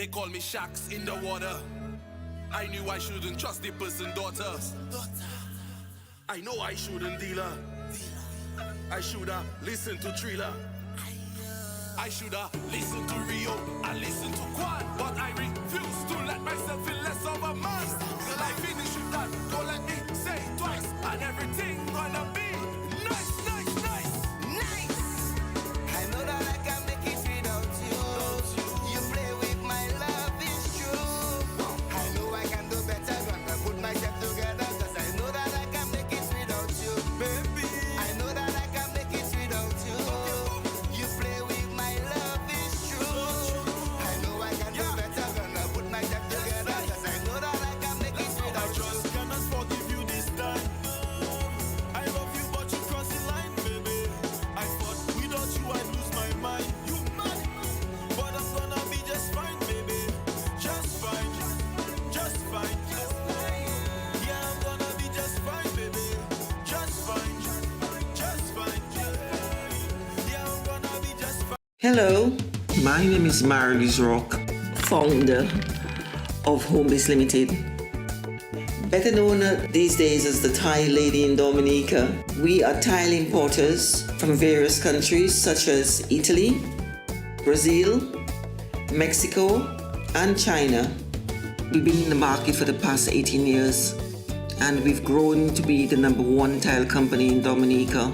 They call me sharks in the water. I knew I shouldn't trust the person daughter. I know I shouldn't deal her. I shoulda listened to Triller. I shoulda listened to Rio and listened to Quan. But I refuse to let myself feel less of a man. Till I finish with that, don't let me say it twice. And everything gonna be nice, nice, nice. Nice! I know that I can make it without you. You play with my love, it's true. I know I can do better when I put myself together. Cause I know that I can make it without you. Baby, I know that I can make it without you. You play with my love, it's true. I know I can do better when I put myself together. Cause I know that I can make it without you. I just cannot forgive you this time. I love you, but you cross the line, baby. I thought without you I'd lose my mind. You mad, but I'm gonna be just fine, baby. Just fine, just fine. Yeah, I'm gonna be just fine, baby. Just fine, just fine. Yeah, I'm gonna be just fine. Hello, my name is Marlies Rock, founder of Homebase Limited. Better known these days as the Thai Lady in Dominica. We are tile importers from various countries such as Italy, Brazil, Mexico, and China. We've been in the market for the past 18 years, and we've grown to be the #1 tile company in Dominica.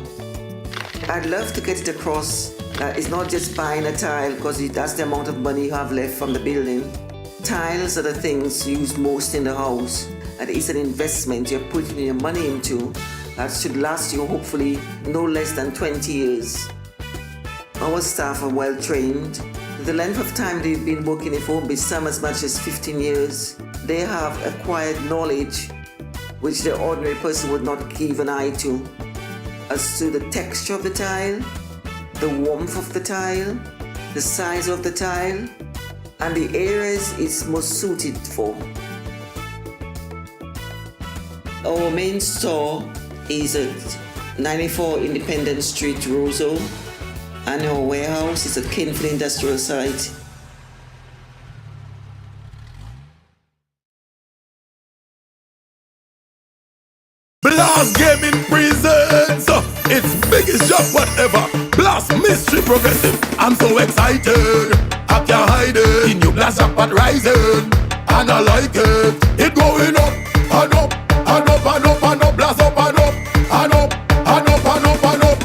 I'd love to get it across that it's not just buying a tile because that's the amount of money you have left from the building. Tiles are the things used most in the house, and it's an investment you're putting your money into that should last you hopefully no less than 20 years. Our staff are well trained. The length of time they've been working in Homebase, some as much as 15 years. They have acquired knowledge which the ordinary person would not give an eye to, as to the texture of the tile, the warmth of the tile, the size of the tile, and the areas it's most suited for. Our main store is at 94 Independence Street, Roseau, and our warehouse is at Kinfield Industrial Site. Blast Gaming presents its biggest job whatever. Blast Mystery Progressive. I'm so excited. I can't hide it. In your blast jackpot rising, and I like it. It going up and up and up and up and up. Blast up and up and up and up and up and up.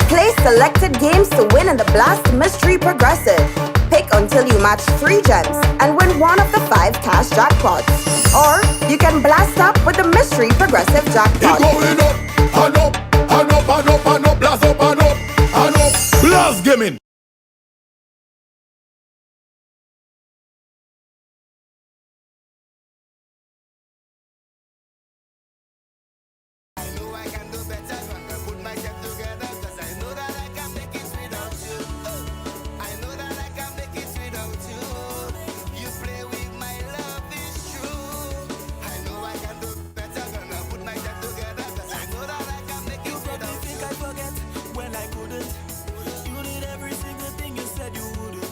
Play selected games to win in the Blast Mystery Progressive. Pick until you match 3 gems and win one of the 5 cash jackpots. Or you can blast up with the Mystery Progressive jackpot. It going up and up and up and up and up. Blast up and up and up. Blast Gaming. I know I can do better when I put myself together. Cause I know that I can make it without you. I know that I can make it without you. You play with my love, it's true. I know I can do better when I put myself together. Cause I know that I can make it without you. Think I forget when I couldn't. You did every single thing you said you wouldn't.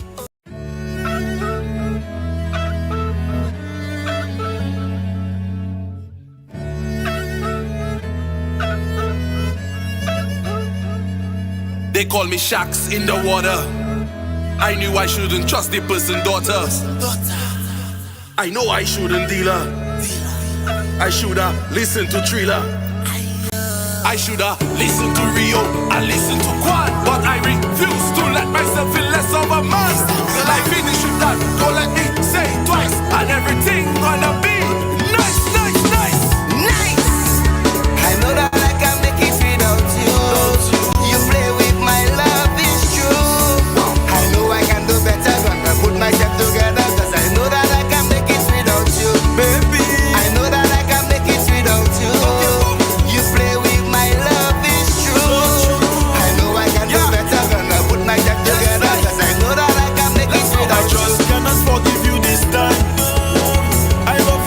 They call me sharks in the water. I knew I shouldn't trust the person daughter. I know I shouldn't deal her. I shoulda listened to Triller. I shoulda listened to Rio and listened to Quan. But I refuse to let myself feel less of a man. Till I finish with that, don't let me say it twice. And everything gonna be nice, nice, nice. Nice! I know that I can make it without you. You play with my love, it's true. I know I can do better when I put myself together. Cause I know that I can make it without you. Baby, I know that I can make it without you. You play with my love, it's true. I know I can do better when I put myself together. Cause I know that I can make it I without you. just cannot forgive you this time. I love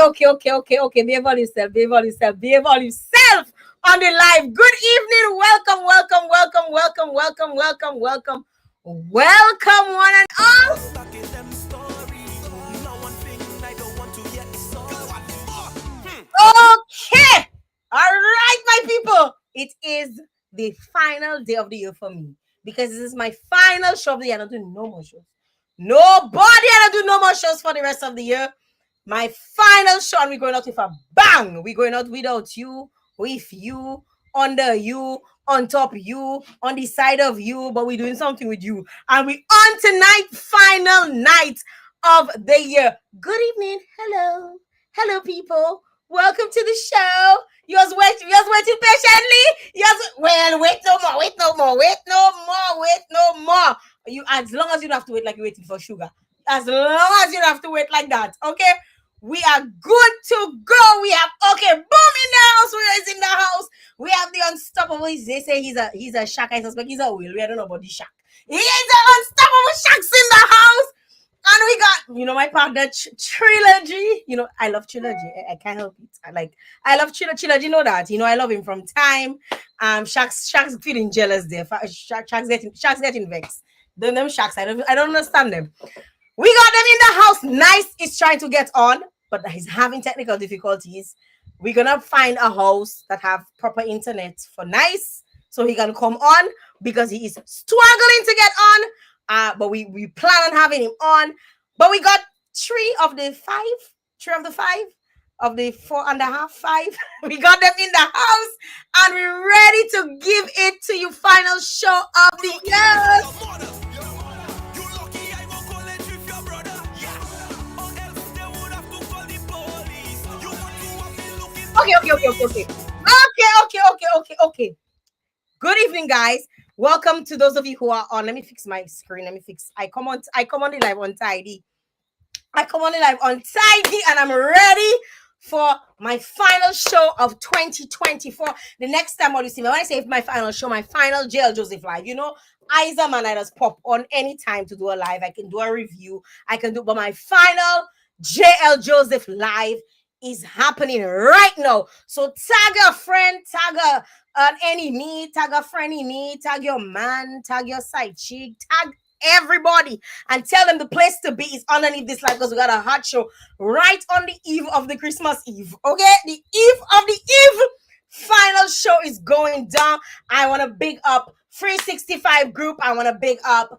Okay. Behave on yourself. On the live. Good evening. Welcome, one and all. Back in them story. Now one thing I don't want to hear is sorry. Okay. All right, my people. It is the final day of the year for me because this is my final show of the year. I don't do no more shows. Nobody. I don't do no more shows for the rest of the year. My final show, and we're going out with a bang. We're going out without you, with you, under you, on top you, on the side of you, but we're doing something with you. And we on tonight, final night of the year. Good evening. Hello, people. Welcome to the show. You was waiting patiently. Wait no more. You, as long as you don't have to wait like you're waiting for sugar. As long as you don't have to wait like that, okay? We are good to go. We have Boom in the house. Who is in the house? We have the unstoppable. They say he's a Shaq. I suspect he's a Will. We don't know about the Shaq. He is the unstoppable Shaq's in the house. And we got, my partner Trilogy. I love Trilogy. I can't help it. I love Trilogy. You know that. I love him from time. Shaq's feeling jealous there. Shaq's getting vexed. Them Shaq's. I don't understand them. We got them in the house. Nice is trying to get on, but he's having technical difficulties. We're gonna find a house that have proper internet for Nice, so he can come on because he is struggling to get on. But we plan on having him on. But we got three of the 4.5. We got them in the house, and we're ready to give it to you. Final show of the year. Okay. Good evening, guys. Welcome to those of you who are on. Let me fix my screen. I come on the live untidy. And I'm ready for my final show of 2024. The next time when you see me, when I say my final show, my final Jael Joseph live, Isa man, I just pop on anytime to do a live. I can do a review. But my final Jael Joseph live is happening right now. So tag a friend, tag an enemy, tag a frenemy, tag your man, tag your side chick, tag everybody, and tell them the place to be is underneath this live because we got a hot show right on the eve of the Christmas Eve. Okay, the eve of the eve. Final show is going down. I want to big up 365 Group. I want to big up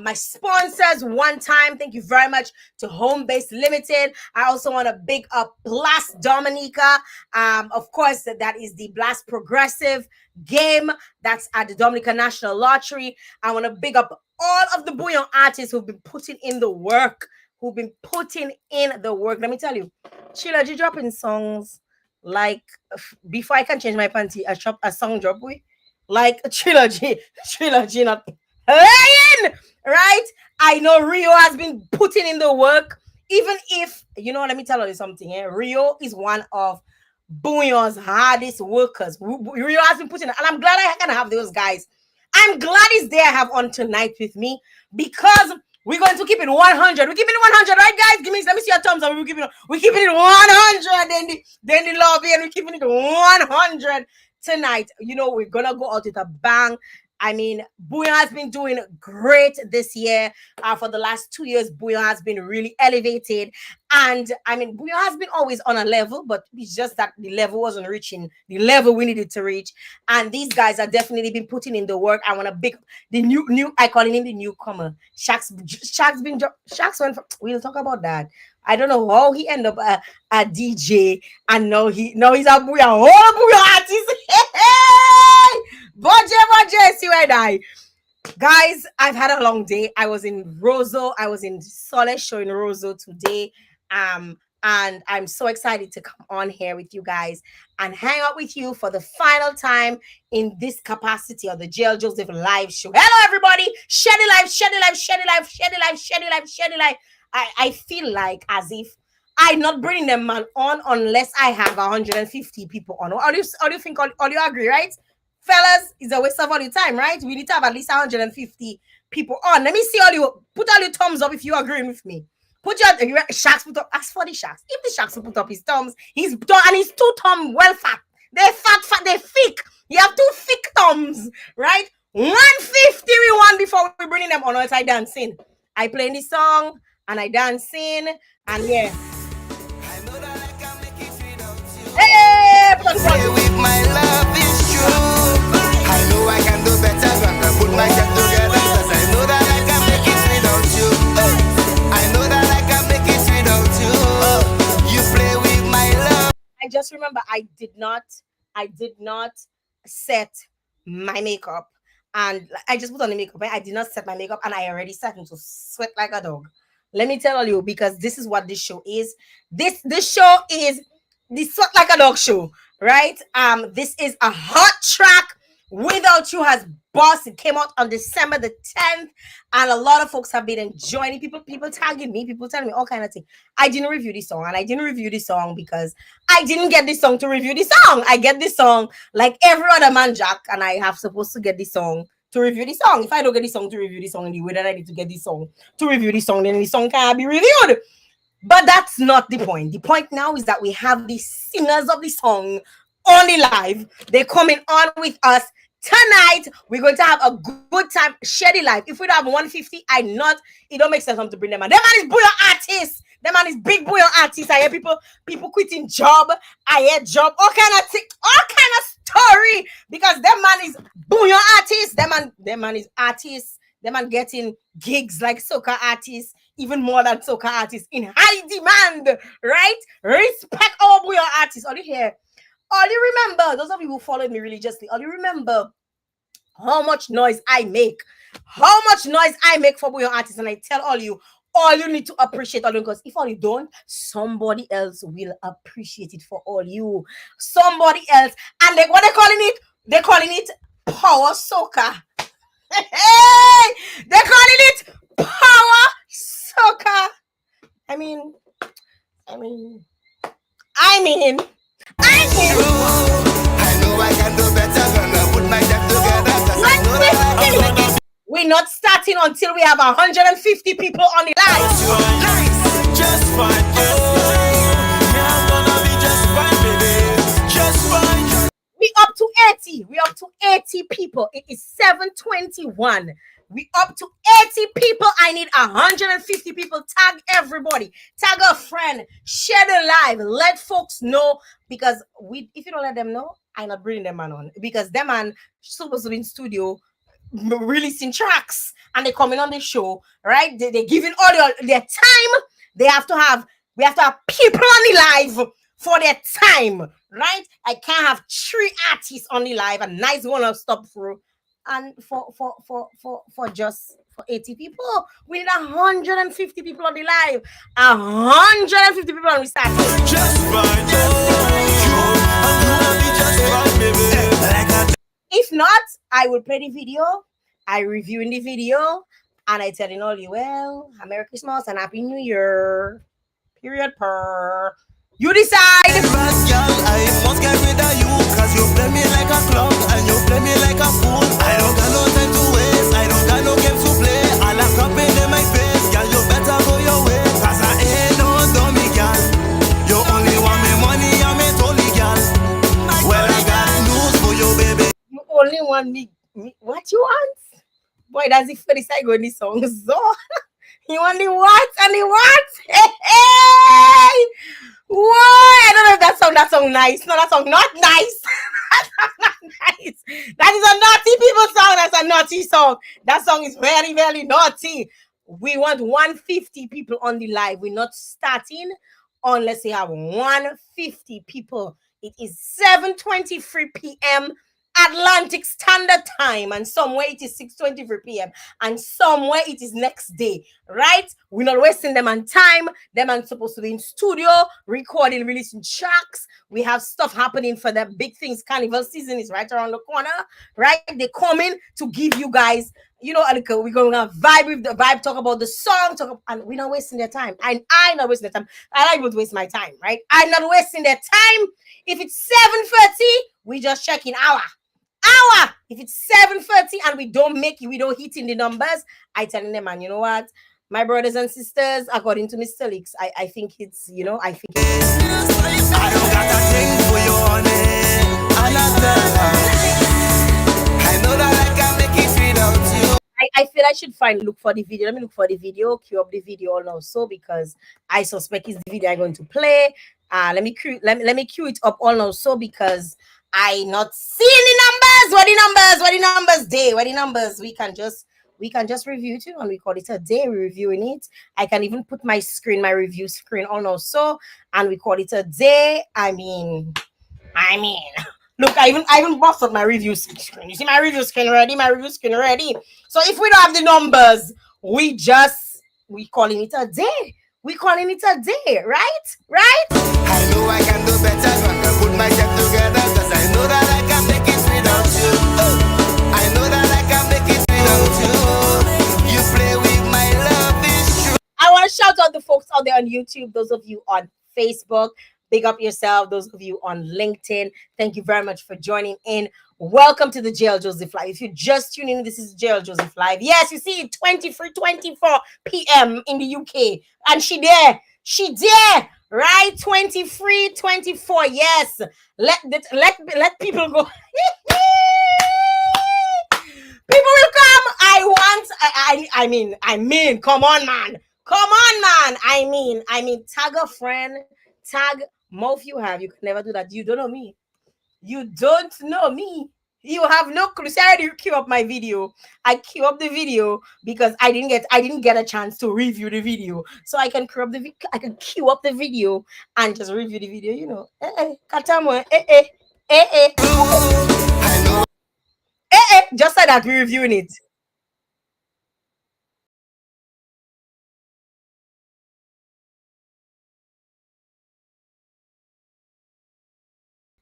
my sponsors one time. Thank you very much to Home Base Limited. I also want to big up Blast Dominica. Of course, that is the Blast Progressive game that's at the Dominica National Lottery. I want to big up all of the Bouyon artists who've been putting in the work. Let me tell you, Trilogy dropping songs like before I can change my panty, a song drop with like trilogy not playing, right? I know Rio has been putting in the work, even if let me tell you something. Rio is one of Bouyon's hardest workers. Rio has been putting, and I'm glad I can have those guys. I'm glad he's there. I have on tonight with me because we're going to keep it 100. We're keeping it 100, right, guys? Let me see your thumbs up. We're keeping it 100. Then the lobby, and we're keeping it 100 tonight. We're gonna go out with a bang. I mean, Bouyon has been doing great this year. For the last 2 years, Bouyon has been really elevated. And I mean, Bouyon has been always on a level, but it's just that the level wasn't reaching the level we needed to reach. And these guys have definitely been putting in the work. I want to big the new. I call him the newcomer. Shaq's went. We'll talk about that. I don't know how he ended up a DJ, and now he's a Bouyon, Bouyon artist. Hey! Budget, see where I. Guys, I've had a long day. I was in Roseau. I was in Solace show in Roseau today. And I'm so excited to come on here with you guys and hang out with you for the final time in this capacity of the Jael Joseph live show. Hello, everybody. Share the live. I feel like as if I'm not bringing them man on unless I have 150 people on. All you think? All you agree, right? Fellas, it's a waste of all your time, right? We need to have at least 150 people on. Let me see put all your thumbs up if you agree with me. Put your sharks put up. Ask for the sharks. If the sharks will put up his thumbs, his thumb and his two thumb well fat. They're fat, they're thick. You have two thick thumbs, right? 150 we won before we bring them on as I dancing. I playing the song and I dancing and yeah. I know that I can make it without you. Hey, Play with my love is true. I know I can do better when I put myself together. Cause I know that I can make it without you. I know that I can make it without you. You play with my love. I just remember I did not set my makeup and I just put on the makeup. I did not set my makeup and I already started to sweat like a dog. Let me tell you, because this is what this show is. This show is the sweat like a dog show, right? This is a hot track. Without You has Boss. It came out on December the 10th, and a lot of folks have been enjoying it. People tagging me, people telling me all kind of things. I didn't review this song, and I didn't review this song because I didn't get this song to review the song. I get this song like every other man, Jack, and I have supposed to get this song to review the song. If I don't get this song to review the song in the way that I need to get this song to review the song, then the song can't be reviewed. But that's not the point. The point now is that we have the singers of the song on the live. They're coming on with us tonight. We're going to have a good time. Share the live. If we don't have 150, it don't make sense for them to bring them on. Them man is Bouyon artists. Them man is big Bouyon artists. I hear people quitting job. I hear job. All kind of story. Because them man is Bouyon artists. Them man is artists. Them man getting gigs like soca artists, even more than soca artists in high demand, right? Respect our Bouyon artists. All you remember, those of you who followed me religiously, all you remember how much noise I make for Bouyon artists, and I tell all you need to appreciate all you, because if all you don't, somebody else will appreciate it for all you. Somebody else, and what they're calling it power soca. Hey, they're calling it power soca. I mean, I know I can do better when I put myself together. Cause I know that we're not starting until we have 150 people on the live. Nice, just fine. Yeah, I'm gonna be just fine, baby. Just fine. We up to 80. We up to 80 people. It is 7:21. We up to 80 people. I need 150 people. Tag everybody. Tag a friend. Share the live. Let folks know, because if you don't let them know, I'm not bringing them on, because them man supposed to be in studio releasing tracks, and they coming on the show, right? They're giving all their time. We have to have people on the live for their time, right? I can't have 3 artists on the live and nice one of stop through. And for 80 people, we need 150 people on the live. 150 people on the start. Just fine. I'm gonna be just fine, baby. If not, I will play the video. I review in the video, and I telling all you, well, Merry Christmas and Happy New Year. Period. Per. You decide. Fast girl, I must get rid of you, cause you play me like a clown and you play me like a fool. I don't got no time to waste, I don't got no games to play. I like up in my face, girl, you better go your way, cause I ain't no dummy girl. You only want me money, I'm a totally girl. Well, I got news for you, baby. You only want me. What you want? Boy, that's the first I go in this song. So you want the what and the what? Hey! Whoa! I don't know if that song nice. No, that song not nice. That's not nice. That is a naughty people song. That's a naughty song. That song is very, very naughty. We want 150 people on the live. We're not starting unless we have 150 people. It is 7:23 p.m. Atlantic Standard Time, and somewhere it is 6:23 p.m. and somewhere it is next day, right? We're not wasting them on time. Them are supposed to be in studio, recording, releasing tracks. We have stuff happening for the big things. Carnival season is right around the corner, right? They're coming to give you guys, we're going to vibe with the vibe, talk about the song, and we're not wasting their time. I'm not wasting their time. I like to waste my time, right? I'm not wasting their time. If it's 7:30, we just checking hour. If it's 7:30 and we don't make it, we don't hit in the numbers, I telling them, man, you know what? my brothers and sisters, according to Mr. Leaks, I think it's, I think it's, I don't got a thing for you, honey. I know that I can make it without you. I feel I should look for the video. Let me look for the video, queue up the video also, because I suspect it's the video I'm going to play. Let me queue it up all now, so because I not seeing the numbers. What the numbers? What the numbers? Day. What the numbers? We can just review it, and we call it a day. We're reviewing it. I can even put my review screen on also, and we call it a day. I mean, look, I even busted my review screen. You see my review screen ready? My review screen ready. So if we don't have the numbers, we calling it a day. We calling it a day, right? Right? I know I can do better when I put myself together, cause I know that I can make it without you. I know that I can make it without you. You play with my love is true. I want to shout out the folks out there on YouTube, those of you on Facebook. Big up yourself. Those of you on LinkedIn, thank you very much for joining in. Welcome to the Jael Joseph Live. If you're just tuning in, this is Jael Joseph Live. Yes, you see 24 p.m. in the UK. And she there, right? 24. Yes. Let people go. People will come. I mean, come on, man. I mean, tag a friend, tag more if you have. You can never do that. You don't know me. You don't know me. You have no clue. See, I already queue up my video. I queue up the video because I didn't get a chance to review the video. So I can queue up the video and just review the video. Katamo, just like that, we're reviewing it.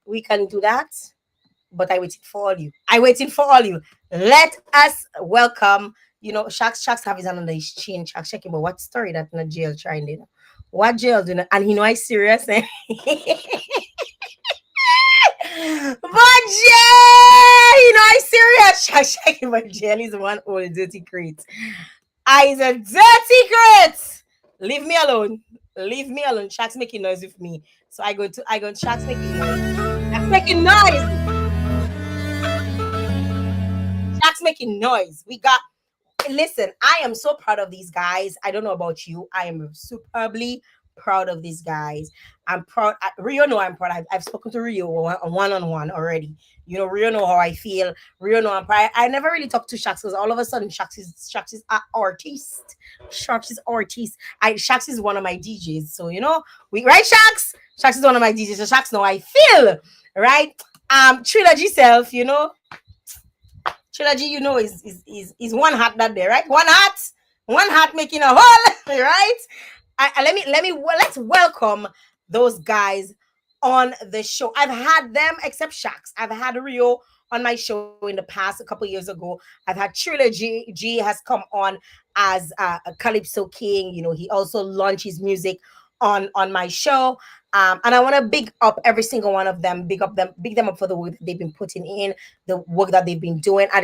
We can do that, but I waiting for all you. Let us welcome, Sharks have his hand on his chin. Sharks checking, but what story that in a jail trying to, what jail doing? And I serious, eh? But jail, I serious. Sharks checking, but jail is one old dirty crate. Is a dirty crate. Leave me alone. Sharks making noise with me. So I go Sharks making noise. Sharks making noise. Sharks making noise. Listen, I am so proud of these guys. I don't know about you. I am superbly proud of these guys. I'm proud. Rio know I'm proud. I've spoken to Rio one-on-one already. Rio know how I feel. Rio know I'm proud. I never really talked to Sharks because all of a sudden Sharks is an artist. Sharks is artist. Sharks is one of my DJs. So we right, Sharks. Sharks is one of my DJs. So Sharks know how I feel, right? Trilogy self, Trilogy, is one hat that day, right? One hat making a hole, right? Let's welcome those guys on the show. I've had them, except Sharks. I've had Rio on my show in the past, a couple years ago. I've had Trilogy. G has come on as a Calypso King. He also launched his music on my show. And I want to big up every single one of them, big them up for the work that they've been putting in, the work that they've been doing. I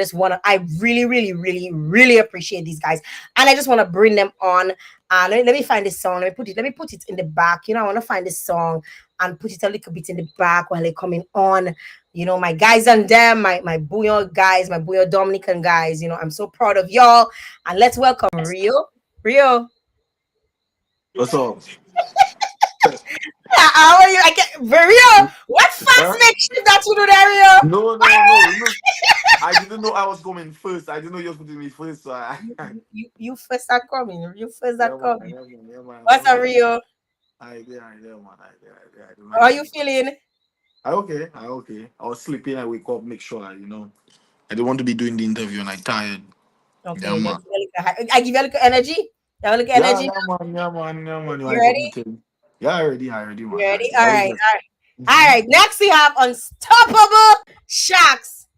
really, really, really, really appreciate these guys. And I just want to bring them on. Let me find this song. Let me put it in the back. I want to find this song and put it a little bit in the back while they're coming on. My guys and them, my Bouyon guys, my Bouyon Dominican guys. I'm so proud of y'all. And let's welcome Rio. What's up? How are you? Rio, what fast makes you that you do that, Rio? No. I didn't know I was coming first. I didn't know you was putting me first. So You first are coming. You first are coming. Yeah, man. What's up, Rio? I man. How are you feeling? I okay. I was sleeping. I wake up, make sure I don't want to be doing the interview and I tired. Okay, Yeah, man. I give you a little energy. You have a little energy. Yeah, man. You ready? Yeah, I ready, man. You ready? All right. All right. Next we have Unstoppable Sharks.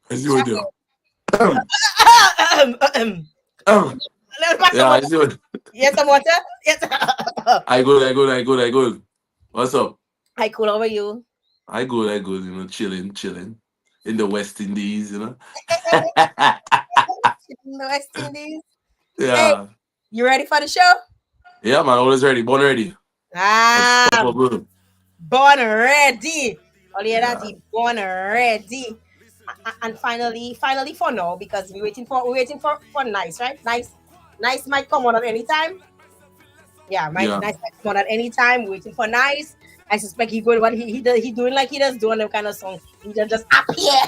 Let's do it. Yeah, let's do it. Yes, some water. Yes. I good. What's up? Hi, cool. How are you? I good. Chilling in the West Indies. In the West Indies. Hey, Yeah. you ready for the show? Yeah, man, always ready. Born ready. Ah, Unstoppable. born ready. All you hear that? Yeah. He born ready. And finally for now, because we're waiting for nice, right? Nice might come on at any time. Yeah, Yeah. nice might come on at any time. Waiting for nice. I suspect he going what he doing like he does doing them kind of song. He just appear.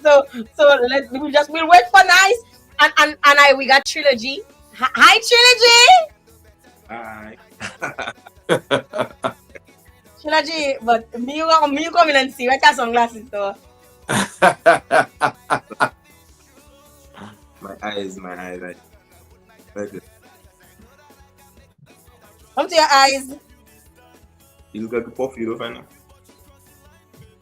So we'll wait for nice. And I we got trilogy. Hi trilogy. Hi. Trilogy, but me you come in and see what your sunglasses though. My eyes. Like this. Come to your eyes. You look like a puff, you don't find out.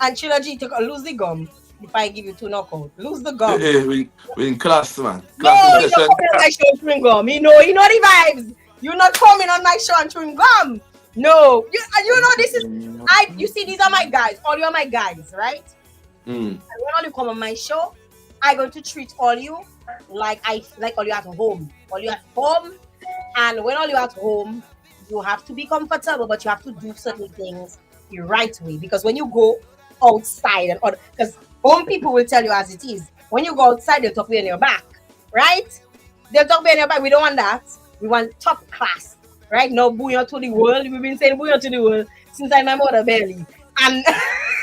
And trilogy, lose the gum. If I give you two knockout, lose the gum. Hey, we in class, man. No, Class in you're not session. coming on my show and chewing gum. You know the vibes. You're not coming on my show and chewing gum. No, you know this is you see these are my guys. All you are my guys, right? Mm. And when all you come on my show, I going to treat all you like all you at home. All you at home, and when all you at home, you have to be comfortable, but you have to do certain things the right way. Because when you go outside and because home people will tell you as it is. When you go outside, they'll talk behind your back, right? They'll talk behind your back. We don't want that. We want top class, right? No bouyon to the world. We've been saying bouyon to the world since I my mother belly, and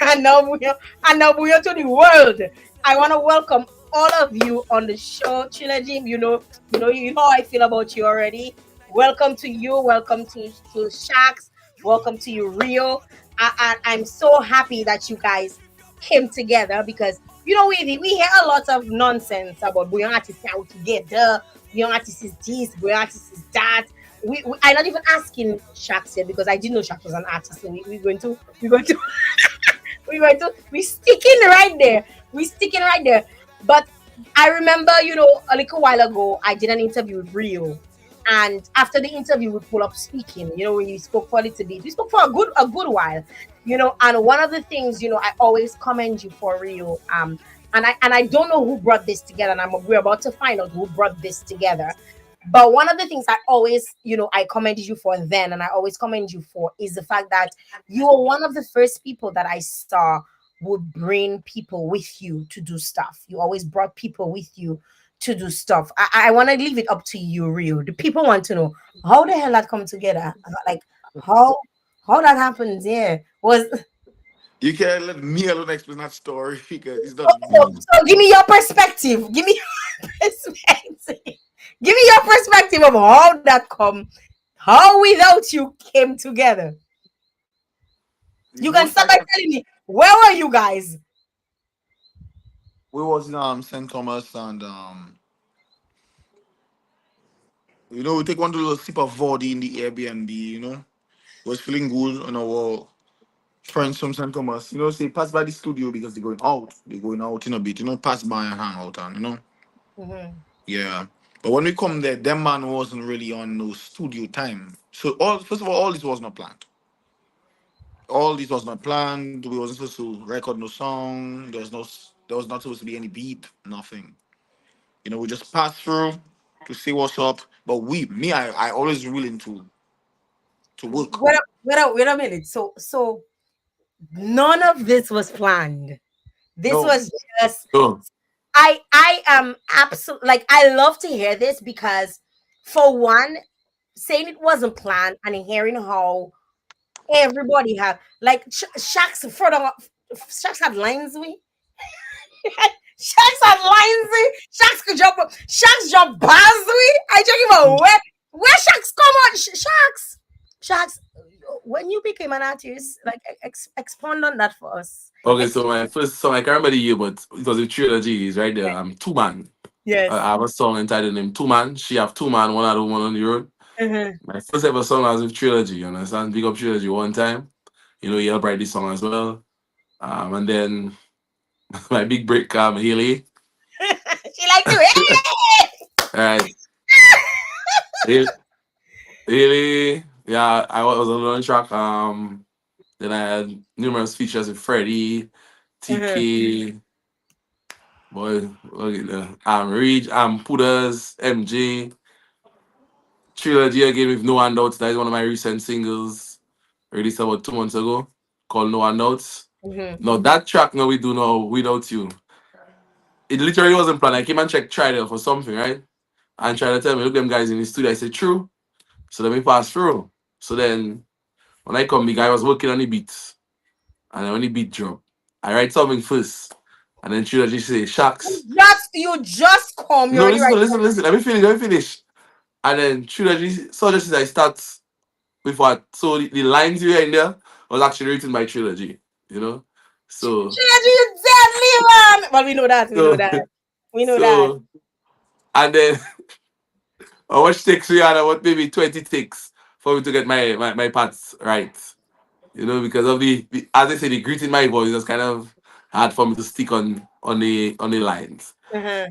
and now bouyon to the world. I want to welcome all of you on the show, Trilogy. You know how I feel about you already. Welcome to you. Welcome to Sharks. Welcome to you, Rio. I'm so happy that you guys came together because we hear a lot of nonsense about Bouyon artists out together. Bouyon artists is this, Bouyon artists is that. I'm not even asking Sharks yet because I didn't know Sharks was an artist. So we're going to we sticking right there. We sticking right there. But I remember, a little while ago, I did an interview with Rio. And after the interview, we pull up speaking. When we spoke for a little bit, we spoke for a good while. And one of the things, I always commend you for Rio. And I don't know who brought this together, and we're about to find out who brought this together. But one of the things I always, I commended you for then, and I always commend you for, is the fact that you were one of the first people that I saw would bring people with you to do stuff. You always brought people with you to do stuff. I want to leave it up to you, Rio. The people want to know how the hell that come together. Like how that happens. Yeah, was You can't let me alone explain that story because it's so, not so, me. so give me your perspective. Give me your perspective. Give me your perspective of how that come, how without you came together. You can Most start by like telling me where were you guys? we was in St. Thomas and we take one little sip of vodka in the Airbnb, was feeling good on our friends from St. Thomas, say pass by the studio because they're going out. They're going out in a bit, pass by and hang out and Mhm. yeah. But when we come there, them man wasn't really on no studio time. So all first of all this was not planned. All this was not planned. We wasn't supposed to record no song. There was not supposed to be any beat, nothing. We just passed through to see what's up. But I always willing to work. Wait a minute. So none of this was planned. This No, was just Oh, I am absolutely like I love to hear this because for one, saying it wasn't planned and hearing how everybody had like Shaq's further Shaq's had lines we Shaq's had lines we Shaq's jump bars we I check him out where Shaq's come on Shaq's when you became an artist like expand on that for us. okay, Ex- so my first song, I can't remember the year, but it was a trilogy. It's right there. Two Man. yes. I have a song entitled named Two Man. She have two man, one other woman on the road. Mhm. My first ever song was with Trilogy, you understand? Big up Trilogy one time. He helped write this song as well. And then my big break, Haley. She like to All right. Haley, yeah, I was on the track. Then I had numerous features with Freddie, Mhm. TK, Boy, okay, Reach, Pudas, MJ, Trilogy again with No Handouts. That is one of my recent singles, released about 2 months ago, called No Handouts. Mm-hmm. Now that track now we do now without you. It literally wasn't planned. I came and checked Trial for something, right? And tried to tell me, look them guys in the studio. I said, true. So let me pass through. So then when I come, the guy was working on the beats. And then when the beat drop, I write something first. And then Trilogy say, Shucks. You just come. You No, already listen, right. listen, listen. Let me finish. And then Trilogy, so just as I start with what? So the lines you hear in there was actually written by Trilogy, you know? So, Trilogy, you deadly man. But we know that. We know so, that. We know that. so, and then how much takes we had about maybe 20 takes for me to get my parts right. You know, because of the as I say, the grit in my voice was kind of hard for me to stick on the lines. Uh-huh.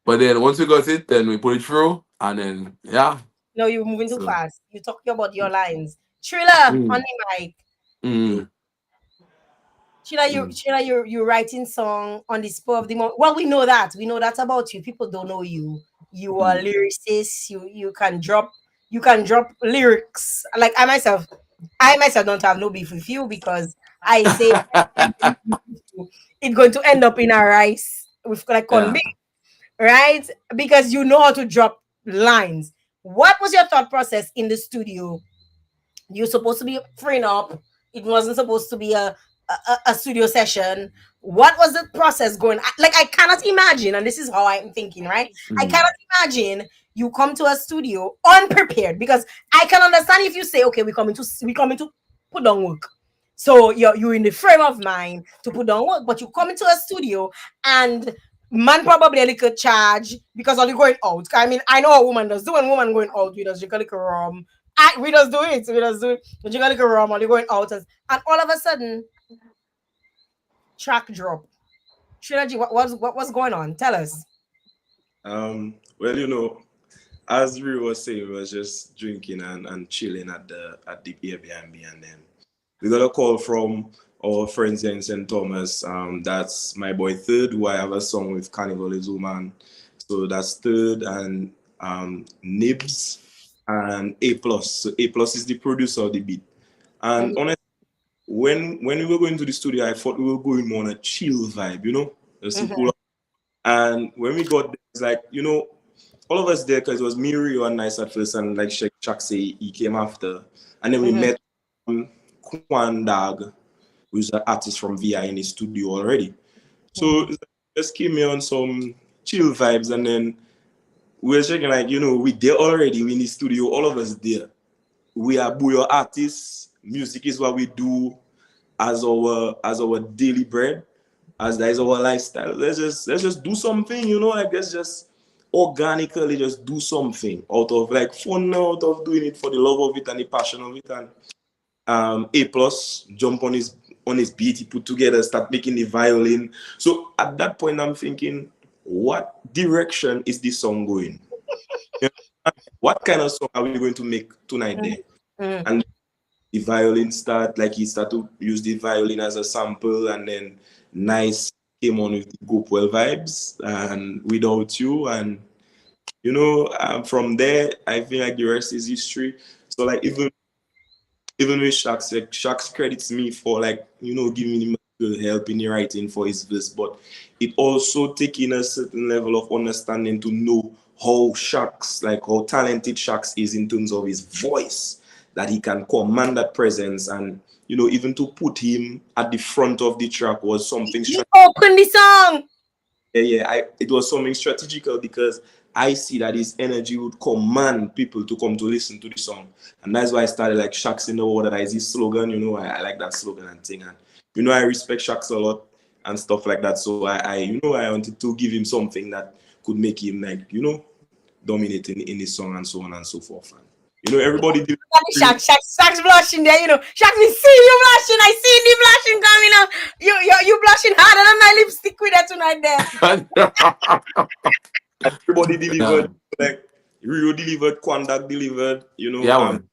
But then once we got it, then we put it through and then yeah. No, you're moving too So fast. You're talking about your lines. Triller on mm, the mic. Yo, mm, mm, Sheila, you're writing song on the spur of the moment. Well, we know that. We know that about you. People don't know you. You are mm. lyricist. You can drop lyrics. Like I myself don't have no beef with you because I say it's going to end up in a rice with like corned Yeah. beef, right? Because you know how to drop lines. What was your thought process in the studio? You're supposed to be freeing up. It wasn't supposed to be a studio session. What was the process going? Like I cannot imagine, and this is how I'm thinking, right? I Mm, cannot imagine you come to a studio unprepared because I can understand if you say, okay, we coming to put down work. So you're in the frame of mind to put down work, but you come into a studio and man probably a little charge because all you going out. I mean, I know a woman does do when woman going out, we does drink a little rum. We just do it. We just do it. We drink a little rum while you're going out, and all of a sudden, track drop. Trilogy, what was going on? Tell us. well, as we was saying, we was just drinking and chilling at the Airbnb, and then we got a call from our friends here in St. Thomas. That's my boy Third, who I have a song with Carnival is Woman. So that's Third and Nibs and A Plus. So A Plus is the producer of the beat. And Mhm, honestly, when we were going to the studio, I thought we were going more on a chill vibe, just to mhm, cool. And when we got there, it's like, all of us there, because it was me, Rio, and Nice at first, and like Shaq say, he came after. And then we mhm, met Kwan Dag, who's an artist from VI in his studio already. So mhm, it's like, just came here on some chill vibes, and then we were checking, like, we there already, we in the studio, all of us there. We are Bouyon artists. Music is what we do as our daily bread, as that is our lifestyle. Let's just do something, like let's just organically just do something out of like fun, out of doing it for the love of it and the passion of it. And A plus jump on his beat, he put together, start making the violin. So at that point I'm thinking, what direction is this song going? What kind of song are we going to make tonight mhm, there? mhm. And the violin start, like he started to use the violin as a sample, and then Nice came on with the Gopwell vibes and Without You, and from there I feel like the rest is history. So like even with Shax, like Shax credits me for like giving him good help in the writing for his verse, but it also taking a certain level of understanding to know how talented Shax is in terms of his voice, that he can command that presence, and even to put him at the front of the track was something He opened the song. it was something strategical, because I see that his energy would command people to come to listen to the song. And that's why I started like Shacks in the water. That is his slogan, I like that slogan and thing. And I respect Shacks a lot and stuff like that. So I wanted to give him something that could make him like, dominate in the song and so on and so forth. And everybody did. Look at the Shaq's blushing there. Shaq, me see you blushing. I see the blushing coming up. You blushing harder than my lipstick with that tonight there. Everybody yeah. delivered, like Rio delivered, Kwandak delivered, Yeah, man.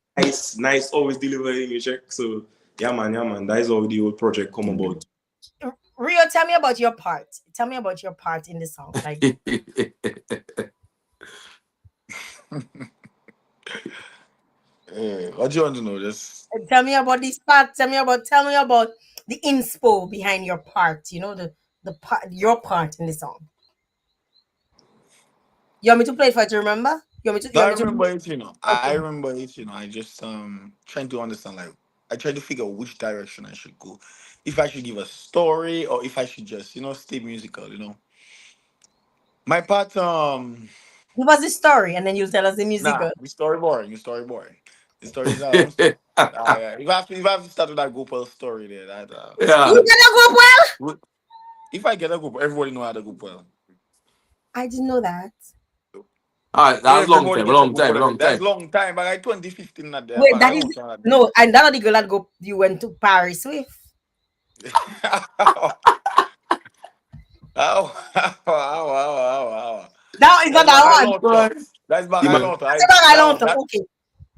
nice always delivering, you check. So yeah man, that is how the whole project come about. Rio, tell me about your part. Tell me about your part in the song. Like, What do you want to know? Just tell me about this part. Tell me about the inspo behind your part. You know the part, your part in the song. You want me to play it for you to remember? You want me to? You no, I want me to? remember it. I Okay. remember it. I just trying to understand. Like, I try to figure which direction I should go. If I should give a story or if I should just stay musical. My part Give us the story, and then you tell us the nah, musical. the story boring. The story boring. The story is a long story. If I have to start with that Gopal story there, that You Yeah. gonna go well? would- if I get a Gopal, everybody know how to Gopal. I didn't know that. All right, that's long Everybody time, gets a long Gopal. time, long That's time. long time. But like 2015 not there. Wait, But that I is don't know that there. no, and that not the girl that go. You went to Paris with. Ow, ow, ow, ow, ow. That is not That's that one. Bacalonto. That's You man. Bacalonto. That's about I don't That, know. that Okay.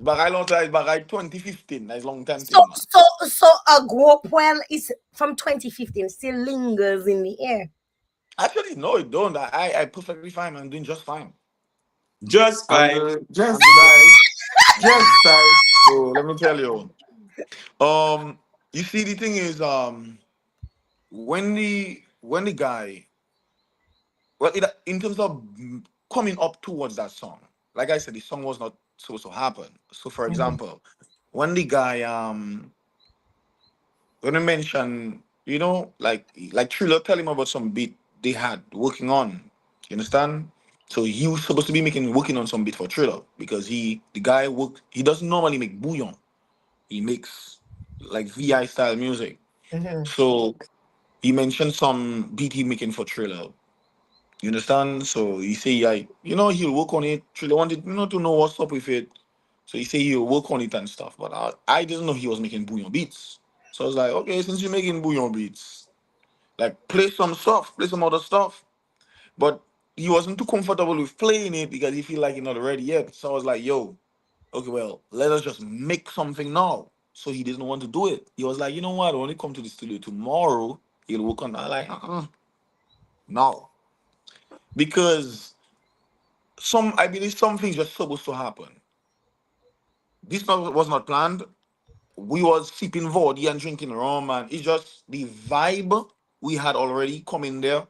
Bacalonto is Bacay 2015. That's long time So thing, man. so so a Go well is from 2015, still lingers in the air. Actually, no, it don't. I perfectly fine. I'm doing just fine. Just I'm fine. good. I'm Just doing just fine. Just fine. so. Let me tell you. You see, the thing is, when the guy, well, in terms of coming up towards that song, like I said, the song was not supposed to happen. So, for Mhm, example, when the guy when I mention, like Triller tell him about some beat they had working on. You understand? So he was supposed to be working on some beat for Triller because the guy he doesn't normally make bouillon. He makes like VI style music. mhm, So he mentioned some beat he making for Triller. You understand? So he say he'll work on it. Triller wanted to know what's up with it. So he say he'll work on it and stuff. But I didn't know he was making bouillon beats. So I was like, okay, since you're making bouillon beats, like play some stuff, play some other stuff. But he wasn't too comfortable with playing it because he feel like he's not ready yet. So I was like, yo, okay, well, let us just make something now. So he didn't want to do it. He was like, you know what? When he come to the studio tomorrow, he'll work on that. Like, no, because I believe something's just supposed to happen. Was not planned. We was sipping vodka and drinking rum, and it's just the vibe we had already come in there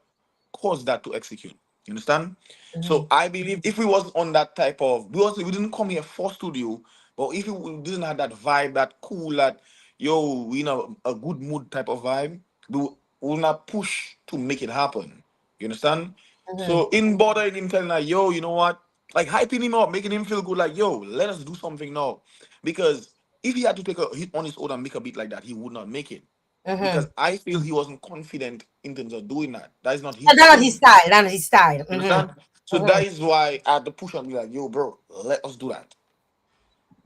caused that to execute. You understand? So mhm, I believe if we was on that type of we didn't come here for studio, but if we didn't have that vibe, that cool, that we in a good mood type of vibe, we will not push to make it happen. You understand? mhm, So in bothering him, telling like, yo, you know what? Like hyping him up, making him feel good, like, yo, let us do something now. Because if he had to take a hit on his own and make a beat like that, he would not make it. Because mhm. I feel he wasn't confident in terms of doing that. That is not his That's not his thing. style. That's not his style. You Mhm, understand? So that mhm. is why I had to push on me like, yo, bro, let us do that.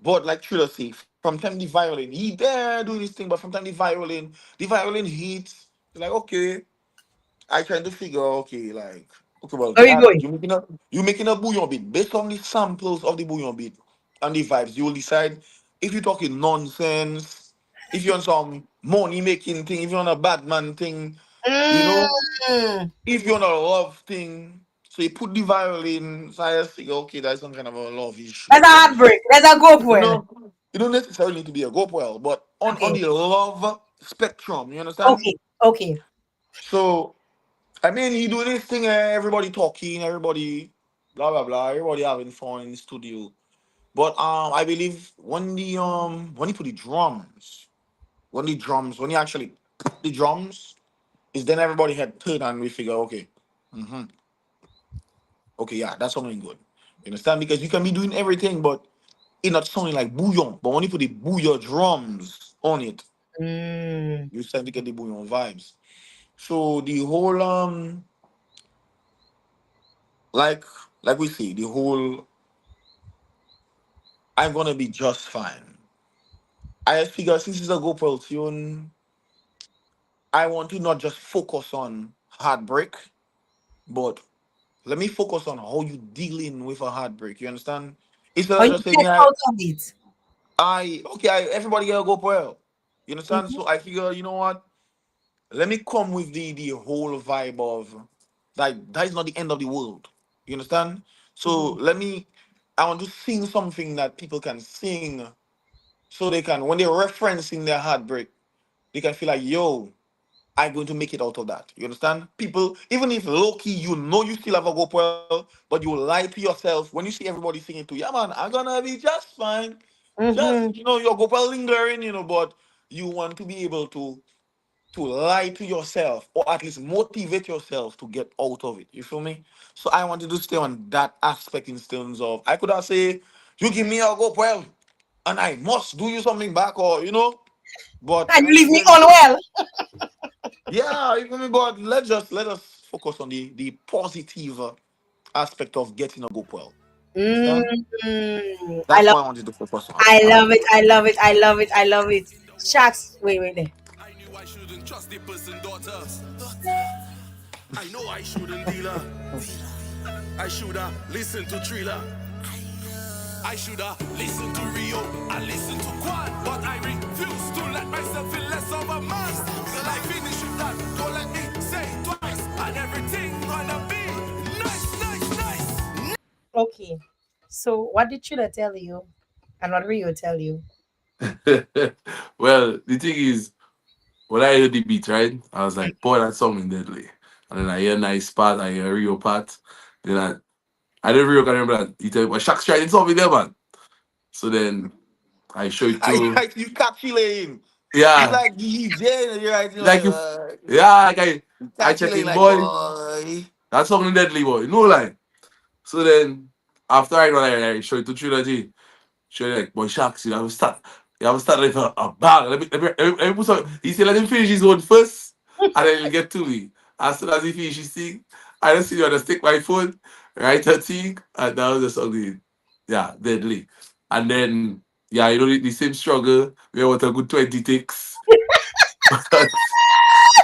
But like Triller say, from time the violin, he there doing his thing, but from time the violin hits, it's like, okay, I trying to figure, okay, like, okay, well, Where we God, going? you making a bouillon beat based on the samples of the bouillon beat and the vibes. You will decide if you're talking nonsense, if you're on some money making thing, if you're on a bad man thing, you know, Mm. if you're on a love thing. So you put the violin, so I just think, okay, that's some kind of a love issue, That's a love issue. heartbreak. That's a go You well. know, you don't necessarily need to be a go well, but on Okay. the love spectrum, you understand? Okay. Okay. So I mean, he doing this thing, everybody talking, everybody blah blah blah, everybody having fun in the studio. But I believe when he put when he actually put the drums, is then everybody had turned and we figure, okay, hmm okay, yeah, that's something good. You understand? Because you can be doing everything, but it not sounding like bouillon. But when you put the bouillon drums on it, Mm. you start to get the bouillon vibes. So the whole like like we see the whole I'm gonna be just fine. I figure since it's a GoPro tune, I want to not just focus on heartbreak, but let me focus on how you dealing with a heartbreak. You understand? Instead Or of you just saying, get yeah, out of it. everybody got a GoPro. You understand? So I figure, you know what? let me come with the whole vibe of like that is not the end of the world. You understand? So I want to sing something that people can sing so they can when they're referencing their heartbreak, they can feel like, yo, I'm going to make it out of that. You understand? People, even if low key, you know you still have a go well, but you lie to yourself when you see everybody singing to, yeah, man, I'm gonna be just fine. Mm-hmm. Just, your go well lingering, but you want to be able to lie to yourself or at least motivate yourself to get out of it. You feel me? So I wanted to stay on that aspect in terms of I could have say, you give me a go well, and I must do you something back, or but And you leave me there's unwell. yeah, you feel me? But let us focus on the positive aspect of getting a go well. You understand? Mm, I That's love what I wanted to focus on. I love it. I love it. I love it. I love it. Sharks. Wait there. I knew I shouldn't trust the person daughter. I know I shouldn't deal her. I shoulda listened to Trilla. I shoulda listened to Rio. I listened to Quan, but I refuse to let myself feel less of a man. Till I finish with that, don't let me say it twice. And everything gonna be nice, nice, nice. Okay. So what did Chula tell you? And what Rio tell you? Well, the thing is, when I heard the beat, right, I was like, boy, that song is deadly. And then I hear nice part, I hear Rio part. Then I didn't Rio can remember that. He tell me, well, Shaq's trying something there, man. So then I show it I to, like you catchy lane. You yeah, like DJ and you're right, like you, you yeah, like I catchy check lane in, like boy, boy. that song is deadly, boy. No lie. So then after I know, I show it to Trilogy. Show you like, boy, Sharks, you have to start with a bang. Let me put some, he said, let him finish his one first, and then he'll get to me. As soon as he finishes thing, I just see you want to stick my phone, right a thing, and that was the song, yeah, deadly. And then, yeah, the same struggle, we want a good 20 ticks.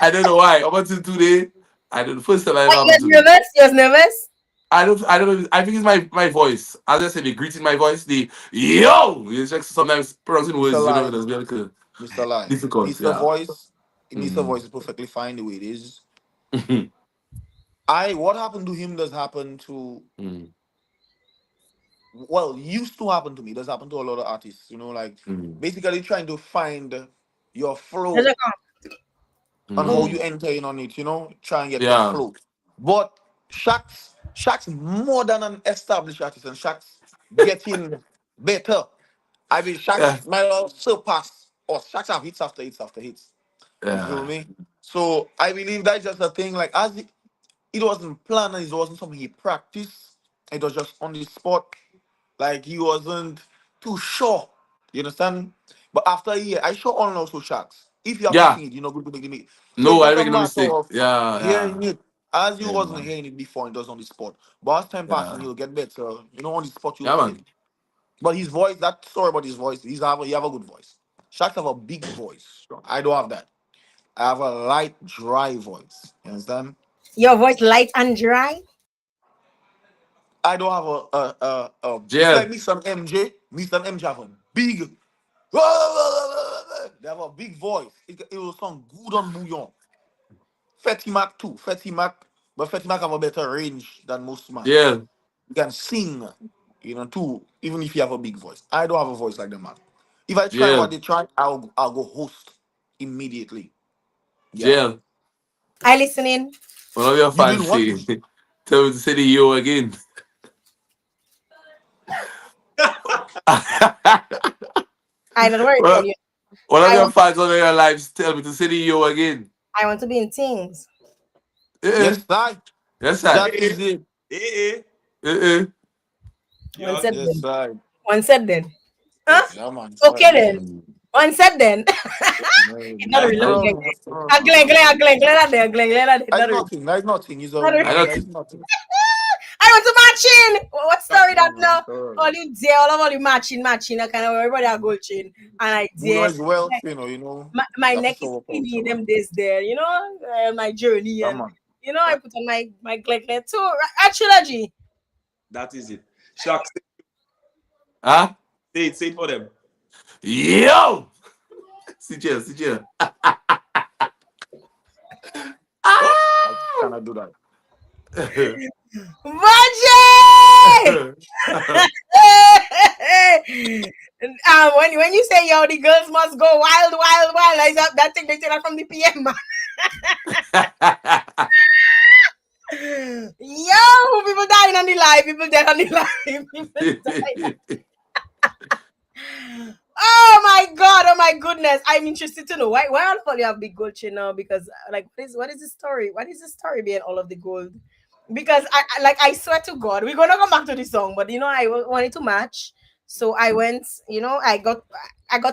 I don't know why, up until today, I don't, first time I ever Like happened to you was me. nervous? You was nervous? I don't know. I think it's my voice. As I said, the greeting my voice, the yo. It's like sometimes pronouncing Mr. words, Lie, it's very like, Mr. Lie. difficult. Mr. Yeah. Voice, Mr. Mm. Voice is perfectly fine the way it is. What happened to him does happen to Mm. well, used to happen to me. Does happen to a lot of artists. Like Mm. basically trying to find your Does flow it come? on how Mm. you enter in on it. Try and get the Yeah. flow. But Shaq's more than an established artist, and Shaq's getting better. I mean, Yeah. Shaq's might well surpass, or Shaq's have hits after hits after hits. You feel Yeah. me? So I believe that's just a thing. Like it wasn't planned, and it wasn't something he practiced. It was just on the spot. Like he wasn't too sure. You understand? But after a year, I saw on also Sharks. If you have to Yeah. sing it, you're not going to make the mix. So No, it's I just a making a matter mistake. of Yeah. Yeah. hearing it as you Yeah, wasn't man. hearing it before. It does on the spot. But as time passes, Yeah. you'll get better. On the spot you'll Yeah, get it. man. But his voice, that story about his voice, he have a good voice. Sharks have a big voice. I don't have that. I have a light, dry voice. You understand? Your voice light and dry? I don't have a it's like Jael. me some MJ. Me some MJ have a big they have a big voice. It will sound good on Bouyon. Fetty Mac too. Fetty Mac, but Fetty Mac have a better range than most man. Jael. You can sing, too, even if you have a big voice. I don't have a voice like them, man. If I try what Jael. they try, I'll go host immediately. Yeah. Jael. I listening. One of your You doing fans what? say, tell me to say the yo again. I don't worry tell Well, you. one of I your want fans on your lives tell me to say the yo again. I want to be in things. Eh. Yes, I. Yes, sir. That is it. Eh. Eh. One Yeah. said Yes, then. I. One said then. Huh? Yes. Yeah, man. Okay Sorry. then. One said then. It's not a real I, thing. No. A glen, that there. That's Not a real. nothing. That's nothing. It's Not a a I real. don't that is think. nothing. I want to match in. What story that No, now? sorry. All you dare, all you matching. I kind of everybody a gold chain. And I Buno dare. is wealth, My You have to neck is show up skinny in also. them days there, my journey Yeah, and man. I put on my gleglet too. A trilogy. That is it. Shark, Huh? say it for them. Yo! See you. do that. Virgin! When you say yo, the girls must go wild, wild, wild, like that thing they take that from the PM, man. Yo, people dying on the live, people dead on the live, people dying. Oh my goodness. I'm interested to know why all of you have big gold chain now, because like what is the story? What is the story behind all of the gold? Because I swear to God, we're gonna come back to the song, but I wanted to match. So I went, I got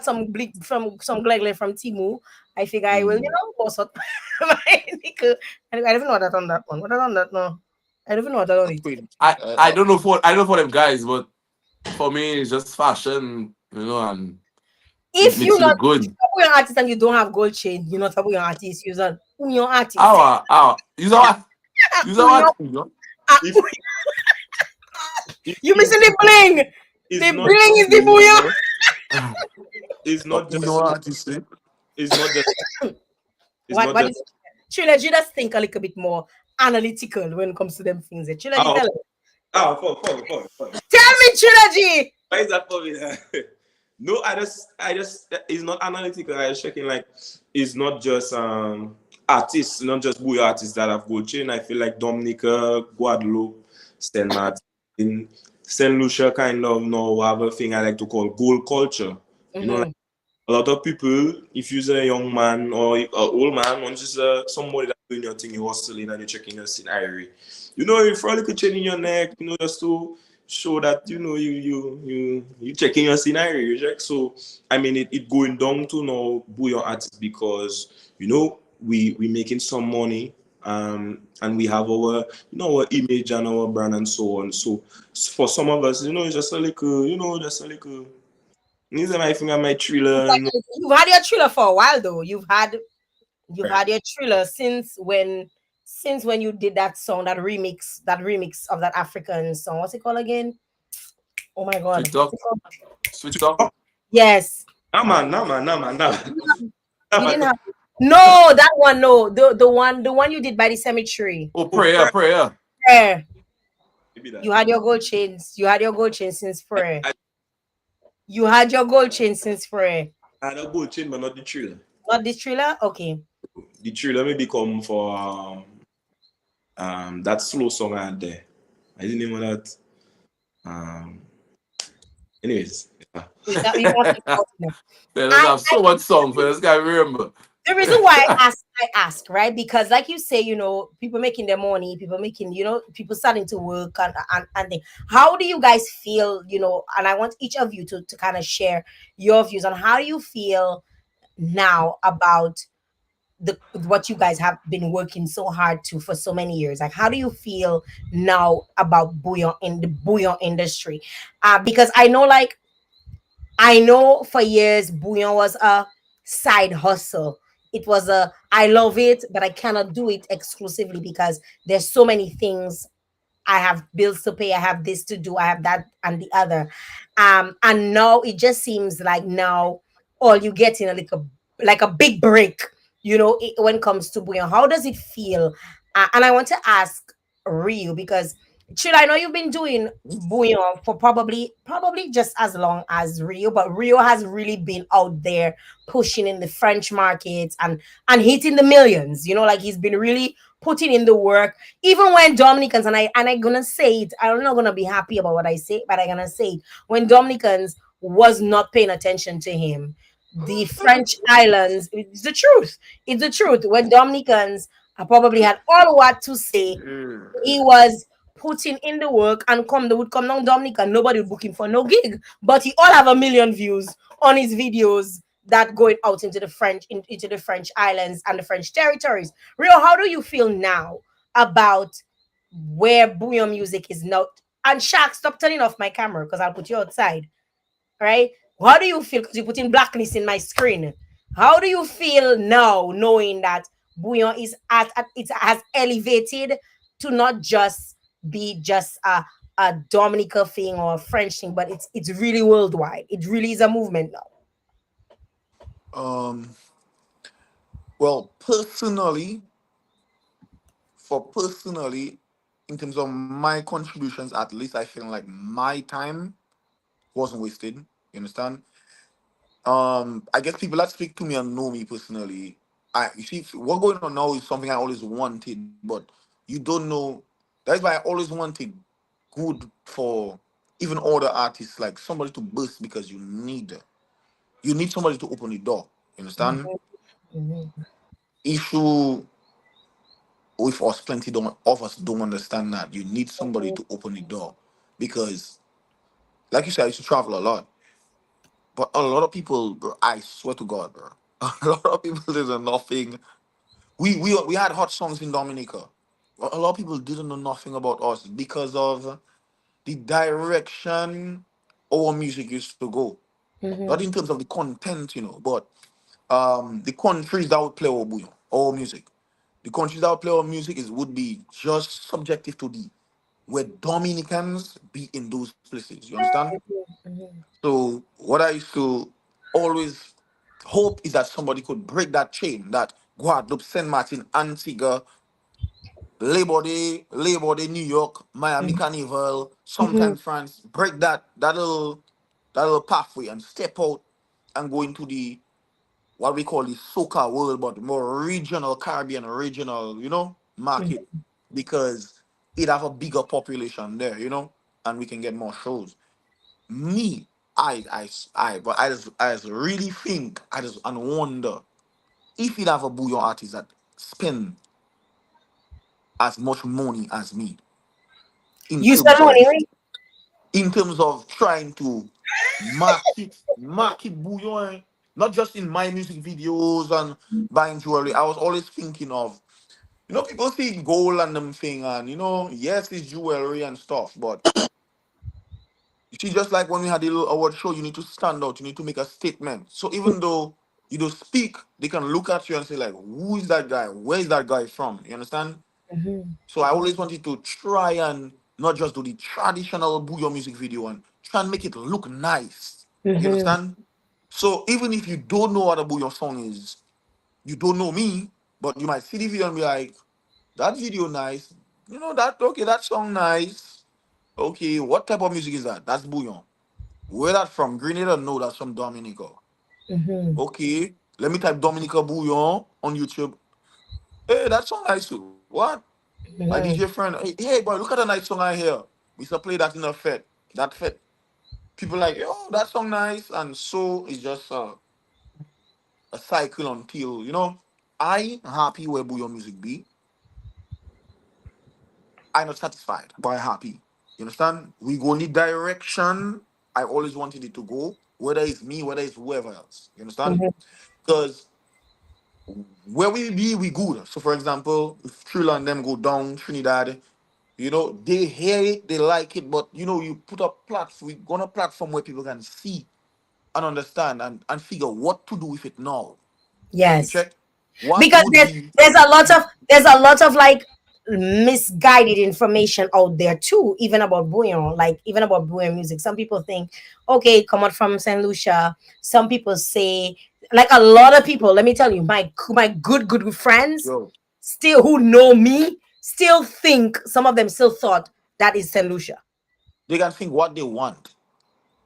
some from some Glegle from Timu. I figure I will, boss up my nickel. I don't even know what that on that one. What that on that no. I don't even know what that on it. I don't know for them guys, but for me it's just fashion, and it If makes you you look not good. a Bouyon artist and you don't have gold chain, you're not a Bouyon artist. You're a Bouyon artist. You know what? You know Bouyon, what? If you missing the bling. it's The not bling is the Bouyon. it's not You just know what you say? it's not just it's What not what just is Trilogy? Just think a little bit more analytical when it comes to them things. Trilogy, oh tell me, Trilogy. why is that for me? No, I just it's not analytical. I was checking like it's not just artists, not just boy artists that have gold chain. I feel like Dominica, Guadeloupe, Saint Martin, Saint Lucia kind of now have a thing I like to call gold culture. You know, like a lot of people, if you're a young man or an old man, or just somebody that's doing your thing, you're hustling and you're checking your scenery. You throw a little chain in your neck, just to show that you checking your scenario, you check. So I mean it going down to now Bouyon artists because we making some money and we have our our image and our brand and so on. So for some of us, it's just a little, just a little. These are my finger, my thriller. You've had your thriller for a while though. You've had your thriller since when you did that song, that remix of that African song. What's it called again? Oh my God. Switch What's up. it called? Switch up. Yes. Nah, man, nah, man, nah, man, nah. You didn't have no that one, no. The one you did by the cemetery. Oh, prayer. Yeah. Maybe that. You had your gold chains. You had your gold chain since prayer. I You had your gold chain since prayer. had a gold chain, but not the thriller. Not this thriller? Okay. The thriller maybe come for that slow song I had there. I didn't name of that. Anyways, yeah. You have to talk now. There's I, have so much song for this guy. Remember. the reason why I ask, right? Because like you say, people making their money, people making, people starting to work and thing. How do you guys feel, and I want each of you to kind of share your views on how you feel now about what you guys have been working so hard to for so many years. Like, how do you feel now about Bouyon in the Bouyon industry? Because I know for years Bouyon was a side hustle. It was I love it, but I cannot do it exclusively because there's so many things. I have bills to pay, I have this to do, I have that and the other. And now it just seems like now all you get in like a big break, when it comes to Bouyon. How does it feel? And I want to ask Rio because Chill, I know you've been doing Bouyon for probably just as long as Rio, but Rio has really been out there pushing in the French markets and hitting the millions. Like he's been really putting in the work. Even when Dominicans and I'm gonna say it, I'm not gonna be happy about what I say, but I'm gonna say it. When Dominicans was not paying attention to him, the French islands, it's the truth. It's the truth. When Dominicans probably had all what to say, he was putting in the work and they would come down Dominic and nobody would book him for no gig. But he all have 1 million views on his videos that going out into the French islands and the French territories. Rio, how do you feel now about where Bouyon music is now? And Shaq, stop turning off my camera because I'll put you outside. Right? How do you feel? Because you put in blacklist in my screen. How do you feel now knowing that Bouyon is it has elevated to not just be just a Dominica thing or a French thing, but it's really worldwide. It really is a movement now. Well, personally, for personally, in terms of my contributions, at least I feel like my time wasn't wasted. You understand? I guess people that speak to me and know me personally, I you see what going on now is something I always wanted, but you don't know. That's why I always wanted good for even other artists, like somebody to burst because you need somebody to open the door. You understand? Issue with us plenty don't of us don't understand that. You need somebody to open the door because like you said, I used to travel a lot. But a lot of people, bro, I swear to God, bro. A lot of people did nothing. We had hot songs in Dominica. But a lot of people didn't know nothing about us because of the direction our music used to go. Not in terms of the content, but the countries that would play our music. The countries that would play our music is would be just subjective to the where Dominicans be in those places. You understand? So what I used to always hope is that somebody could break that chain, that Guadeloupe, Saint Martin, Antigua, Labor Day, New York, Miami Carnival, sometime France, break that little pathway and step out and go into the what we call the soca world, but more regional Caribbean regional, market because it have a bigger population there, and we can get more shows. Me, but I just really think I just and wonder if you'd have a Bouyon artist that spend as much money as me in You spend terms money, of right? trying to market Bouyon, not just in my music videos and buying jewelry. I was always thinking of, people see gold and them thing, and yes, it's jewelry and stuff, but you see, just like when we had the little award show, you need to stand out, you need to make a statement. So even though you don't speak, they can look at you and say, like, who is that guy? Where is that guy from? You understand? So I always wanted to try and not just do the traditional Bouyon music video and try and make it look nice. You understand? So even if you don't know what a Bouyon song is, you don't know me, but you might see the video and be like, that video nice. That okay, that song nice. Okay, what type of music is that? That's Bouyon. Where that from? Grenada? No, that's from Dominica. Okay, let me type Dominica Bouillon on YouTube. Hey, that song nice too. What? My DJ friend, hey, boy, look at the nice song I hear. We used to play that in a fete. That fete. People like, yo, that song nice. And so it's just a cycle until, I happy where Bouillon music be. I not satisfied, but I happy. You understand? We go in the direction I always wanted it to go, whether it's me, whether it's whoever else. You understand? Because where we be, we good. So for example, if Trilla and them go down Trinidad, they hear it, they like it, but you put up platform, we go on a platform where people can see and understand and figure what to do with it now. You Yes. check? What Because would there's be there's a lot of there's a lot of like misguided information out there too, even about Bouyon, like even about Bouyon music. Some people think, okay, come out from Saint Lucia. Some people say, like a lot of people, let me tell you, my good friends yo, still who know me still think, some of them still thought that is Saint Lucia. they can think what they want.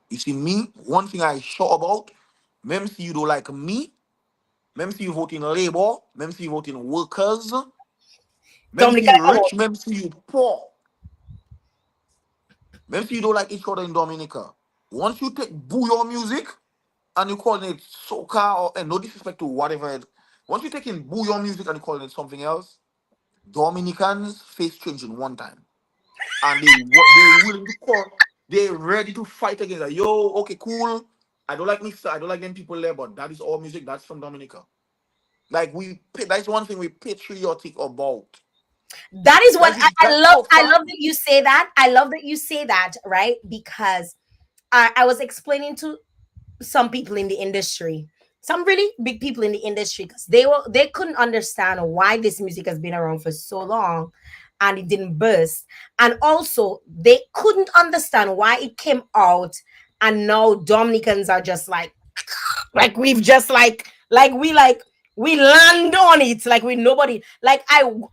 You see, me, one thing I sure about, mem see you don't like me, mem see you vote in labor, mem see you vote in workers, mem see Dominica, you rich, mem see you poor. Maybe you don't like each other in Dominica. Once you take Bouyon music and you call it soca or and no disrespect to whatever once you take in Bouyon music and you call it something else, Dominicans face change in one time. And they willing to call, they're ready to fight against that. Yo, okay, cool. I don't like mixer, I don't like them people there, but that is all music, that's from Dominica. Like that's one thing we patriotic about. that is what That's it. I That's love. how I far. love that you say that. I love that you say that, right? Because I was explaining to some people in the industry, some really big people in the industry, because they couldn't understand why this music has been around for so long and it didn't burst. And also they couldn't understand why it came out and now Dominicans are just like we've just like we like We land on it like we nobody. Like go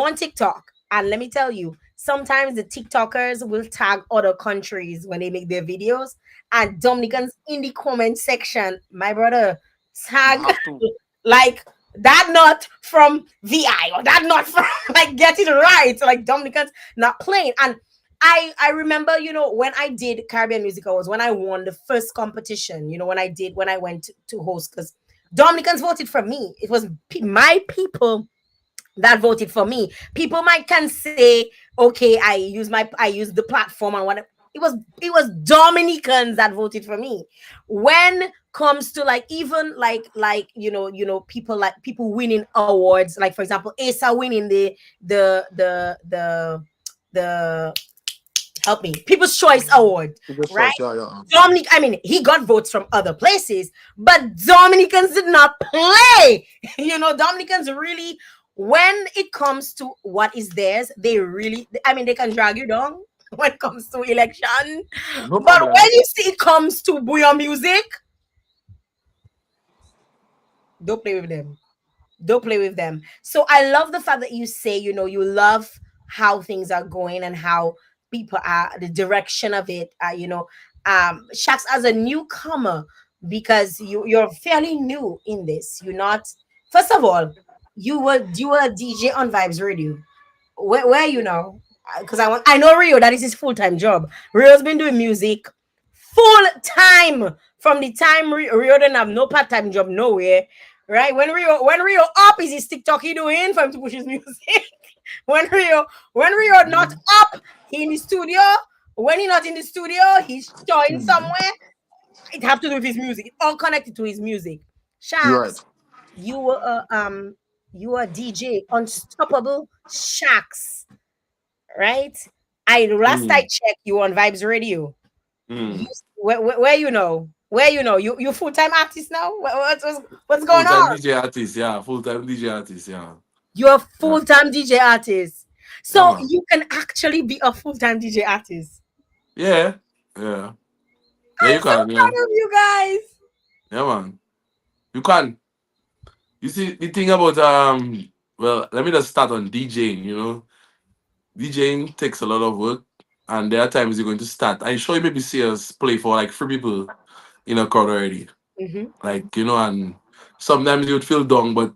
on TikTok, and let me tell you, sometimes the TikTokers will tag other countries when they make their videos, and Dominicans in the comment section, my brother, You tag have to. like that not from VI or that not from like get it right. Like Dominicans not playing. And I remember, when I did Caribbean Music Awards, when I won the first competition, when I went to host, because Dominicans voted for me. It was my people that voted for me. People might can say, okay, I use the platform and what it was Dominicans that voted for me. When comes to like even like people like people winning awards, like for example, Asa winning the help me, People's Choice Award, You just right? choice, yeah, yeah. Dominic, I mean, he got votes from other places, but Dominicans did not play. Dominicans really, when it comes to what is theirs, they really, I mean, they can drag you down when it comes to election. No But problem. when you see it comes to Bouyon music, don't play with them. Don't play with them. So I love the fact that you say, you love how things are going and how people are, the direction of it. Shaks, as a newcomer, because you're fairly new in this. You're not. First of all, you were a DJ on Vibes Radio. Where are you now? Because I know Rio, that is his full-time job. Rio's been doing music full time from the time Rio didn't have no part-time job nowhere. Right? When Rio up, is his TikTok he doing for him to push his music? when Rio not up, he in the studio. When he not in the studio, he's showing somewhere. It have to do with his music. It all connected to his music. You're right. Shacks, you were you were DJ, Unstoppable Shacks, right? I last I Mm, checked, you on Vibes Radio. You, mm. where you full time artist now? What's going Full time on? DJ artist, yeah. Full time DJ artist, yeah. You're a Yeah, full time DJ artist, yeah, so man. you can actually be a full time DJ artist. Yeah, yeah, yeah. I'm You so can, yeah, proud of you guys. yeah, man. You can. You see the thing about Well, let me just start on DJing. DJing takes a lot of work, and there are times you're going to start. I'm sure you maybe see us play for like three people in a crowd already. Hmm. Like and sometimes you would feel down, but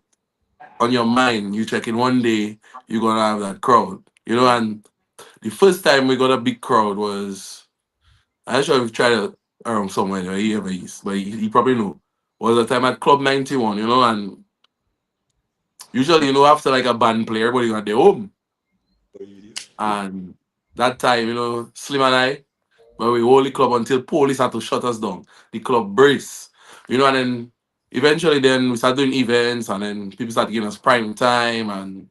on your mind, you check in one day, you're gonna have that crowd. And the first time we got a big crowd was, I'm not sure if you've tried it somewhere where he ever is, but he probably know. Was a time at Club 91, and usually, after like a band player, everybody got their home. And that time, Slim and I, where we hold the club until police had to shut us down. The club brace. And then eventually then we started doing events and then people started giving us prime time and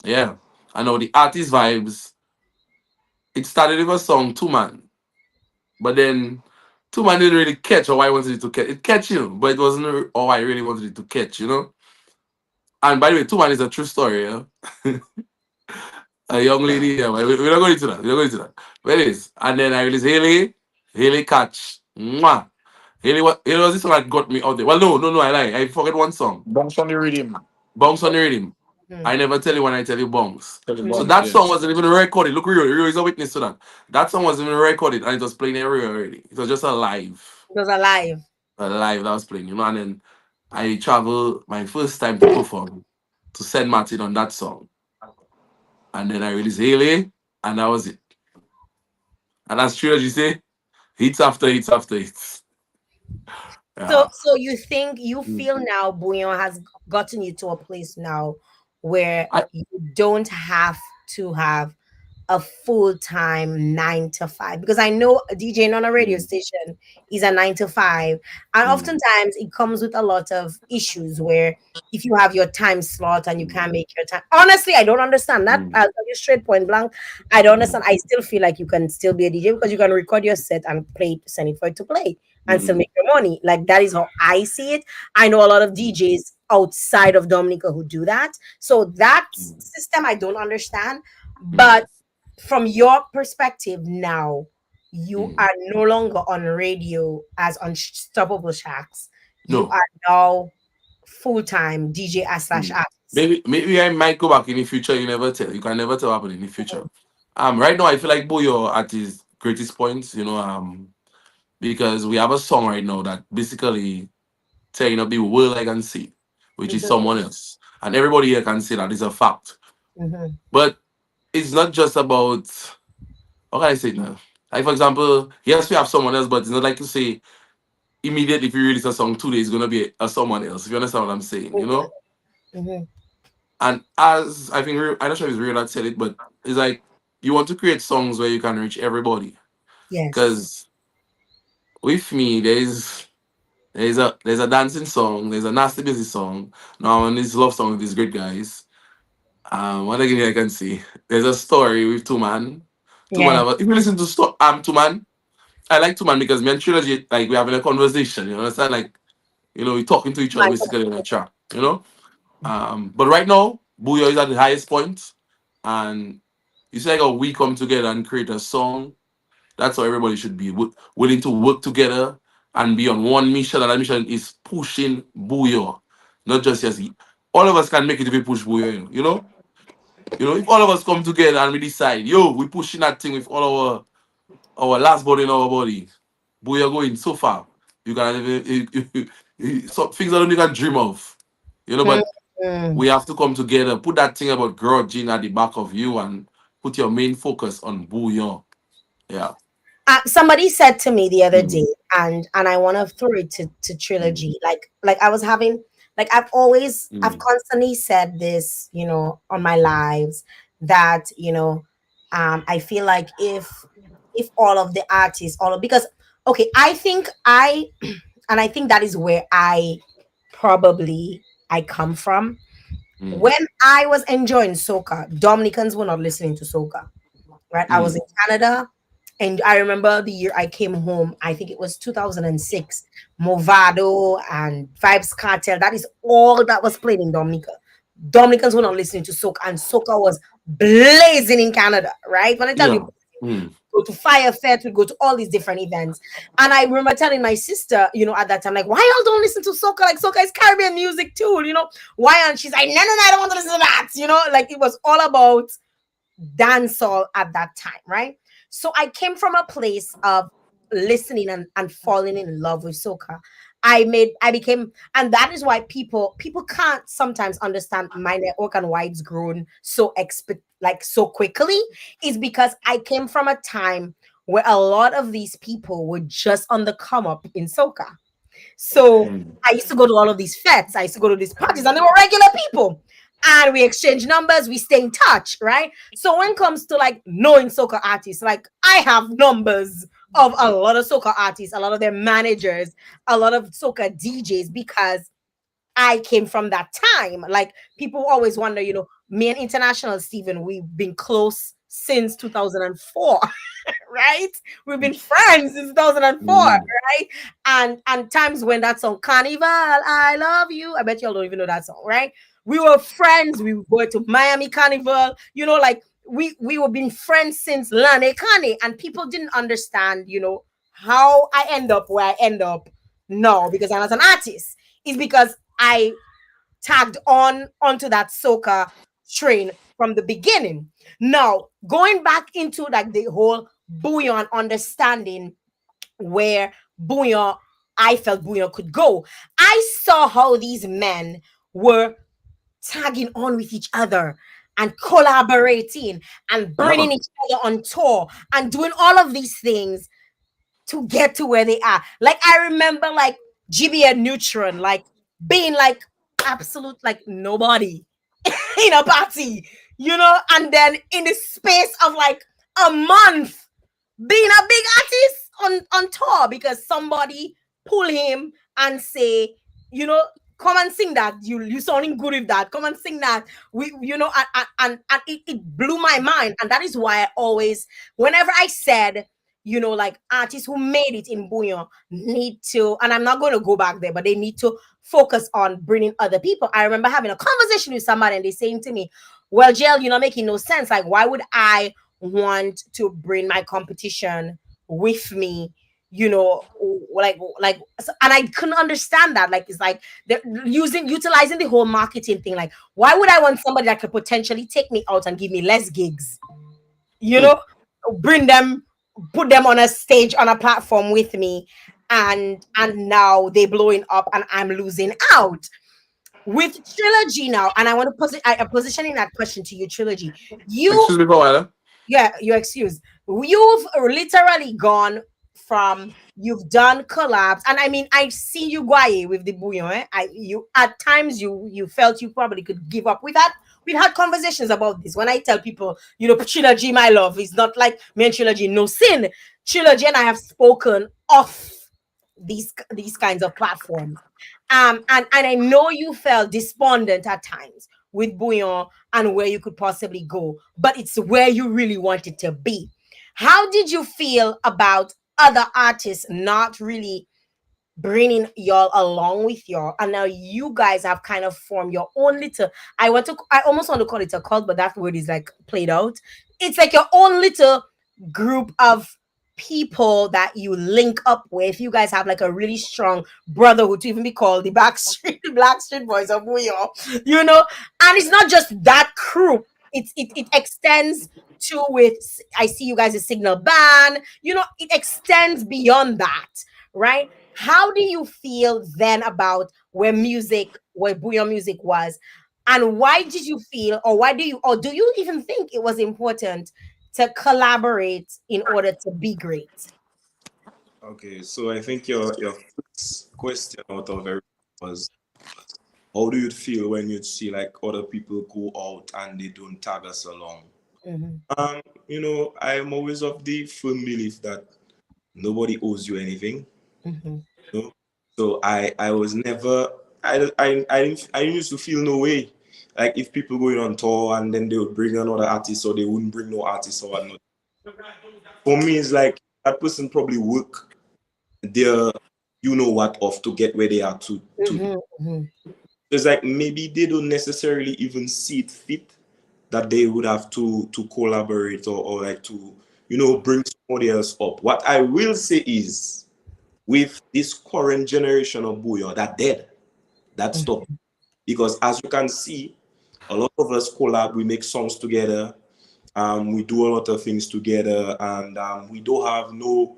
yeah. I know the artist vibes, it started with a song, Two Man. But then Two Man didn't really catch how I wanted it to catch. It catch but it wasn't how I really wanted it to catch. And by the way, Two Man is a true story, yeah. A young lady, yeah, but we're not going into that. We're not going into that. But it is. And then I released Haley catch. Mwah. Haley was this one that got me out there. Well, no, no, no, I lie. I forget one song. Bounce on the rhythm. Bounce on the rhythm. Hmm. I never tell you when I tell you bounce. Tell him So bounce, that Hmm. song yes. wasn't even recorded. Look, Rio is a witness to that. That song wasn't even recorded and it was playing everywhere already. It was just a live. It was alive. A live that was playing. And then I traveled my first time to perform to St. Martin on that song. And then I released Haley, and that was it. And that's true as you say, hits after hits after hits. So, Yeah. so you Mm. feel now Bouyon has gotten you to a place now where I you don't have to have a full-time 9 to 5, because I know DJing on a radio mm, station is a 9 to 5, and mm, oftentimes it comes with a lot of issues where if you have your time slot and you mm, can't make your time. Honestly, I don't understand that. mm, I'll tell you straight point blank. I don't mm, understand. I still feel like you can still be a DJ because you can record your set and play it, send it for it to play and still mm, make your money. Like that is how I see it. I know a lot of mm, DJs outside of Dominica who do that. So that mm, system I don't understand. mm, But from your perspective now, you mm. are no longer on radio as Unstoppable Shacks. You No. are now full-time DJ slash artist. Maybe I might go back in the future. You never tell. You can never tell what happen in the future. Right now I feel like Bouyon at his greatest points. Because we have a song right now that basically tearing up the world I can see, which is Mhm, someone else, and everybody here can say that is a fact. mhm. But it's not just about how can I say it now? Like for example, yes, we have someone else, but it's not like to say immediately if you release a song today, it's gonna be a someone else. If you understand what I'm saying, you know. Mhm. And as I think I'm not sure if it's real that said it, but it's like you want to create songs where you can reach everybody. Yes. Because with me, there's a dancing song, there's a nasty busy song, now and this love song with these great guys. What again I can see. There's a story with two man. Two man Yeah. if you listen to two man, I like two man because me and Trilogy like we're having a conversation, you understand? Like, we're talking to each other My basically in a chat, But right now, Bouyo is at the highest point, and it's like how we come together and create a song. That's how everybody should be willing to work together and be on one mission. And that mission is pushing Bouyo, not just yes. All of us can make it if we push Bouyo. If all of us come together and we decide, yo, we pushing that thing with all our last body in our body. Bouyo going so far. You can so things I don't even dream of. But Mhm. we have to come together, put that thing about grudging at the back of you and put your main focus on Bouillon. Yeah. Somebody said to me the other day, Mm, and I want to throw it to Trilogy. Like I was having, like I've mm, constantly said this, on my lives that I feel like if all of the artists, all of because okay, I think and I think that is where I come from. mm, When I was enjoying soca, Dominicans were not listening to soca, right? I was in mm. Canada, and I remember the year I came home. I think it was 2006. Movado and Vibes Cartel. That is all that was played in Dominica. Dominicans were not listening to soca, and soca was blazing in Canada, right? When I tell you, Yeah. Mm, go to Fire Fest, we go to all these different events. And I remember telling my sister, at that time, like, why y'all don't listen to soca? Like, soca is Caribbean music too, Why? And she's like, no, no, no, I don't want to listen to that. Like it was all about dancehall at that time, right? So I came from a place of listening and falling in love with soca. I became, and that is why people can't sometimes understand my network and why it's grown so like so quickly, is because I came from a time where a lot of these people were just on the come up in soca. So mm. I used to go to all of these fests, I used to go to these parties, and they were regular people. And we exchange numbers, we stay in touch, right? So when it comes to like knowing soca artists, like I have numbers of a lot of soca artists, a lot of their managers, a lot of soca DJs, because I came from that time. Like people always wonder, me and International Steven, we've been close since 2004. Right? We've been friends since 2004, Mm. right? And times when that song Carnival, I love you. I bet y'all don't even know that song, right? We were friends. We were to Miami Carnival, like we were being friends since Lane Kane, and people didn't understand, how I end up where I end up now because I was an artist. Is because I tagged onto that soca train from the beginning. Now, going back into like the whole Bouyon understanding where Bouyon, I felt Bouyon could go. I saw how these men were tagging on with each other and collaborating and Yeah. bringing each other on tour and doing all of these things to get to where they are. Like I remember like GB and Neutron, like being like absolute like nobody in a party, and then in the space of like a month being a big artist on tour because somebody pull him and say, you know, come and sing that. You sounding good with that. Come and sing that. And it blew my mind. And that is why I always, whenever I said, like artists who made it in Bouyon need to, and I'm not going to go back there, but they need to focus on bringing other people. I remember having a conversation with somebody and they saying to me, well, Jael, you're not making no sense. Like, why would I want to bring my competition with me you know, and I couldn't understand that. Like, it's like they're utilizing the whole marketing thing. Like, why would I want somebody that could potentially take me out and give me less gigs, you know, bring them, put them on a stage, on a platform with me, and now they blowing up and I'm losing out with Trilogy now. And I want to I'm positioning that question to you, Trilogy. You, Excuse me for a while. Huh? yeah, your excuse. You've literally gone from, you've done collabs, and I mean, I see you guay with the Bouyon. You at times you felt you probably could give up. We've had conversations about this. When I tell people, Trilogy, my love, is not like me and Trilogy, no sin. Trilogy and I have spoken off these kinds of platforms. And I know you felt despondent at times with Bouyon and where you could possibly go, but it's where you really wanted to be. How did you feel about other artists not really bringing y'all along with y'all, and now you guys have kind of formed your own little, I almost want to call it a cult, but that word is like played out. It's like your own little group of people that you link up with. You guys have like a really strong brotherhood, to even be called the Backstreet, the Blackstreet Boys of Bouyon, and it's not just that crew. It extends to, with, I see you guys a Signal Band, it extends beyond that, right? How do you feel then about where Bouyon music was? And why did you feel, or do you even think it was important to collaborate in order to be great? Okay, so I think your first question out of everything was, how do you feel when you see like other people go out and they don't tag us along? Mhm, I'm always of the firm belief that nobody owes you anything. mhm, You know? So I was never I used to feel no way. Like if people going on tour and then they would bring another artist or they wouldn't bring no artist or whatnot. For me, it's like that person probably work their what off to get where they are to. mhm, mhm, It's like maybe they don't necessarily even see it fit that they would have to collaborate or like to bring somebody else up. What I will say is, with this current generation of Bouyon, that dead, that mhm, stopped. Because as you can see, a lot of us collab, we make songs together, we do a lot of things together, and we don't have no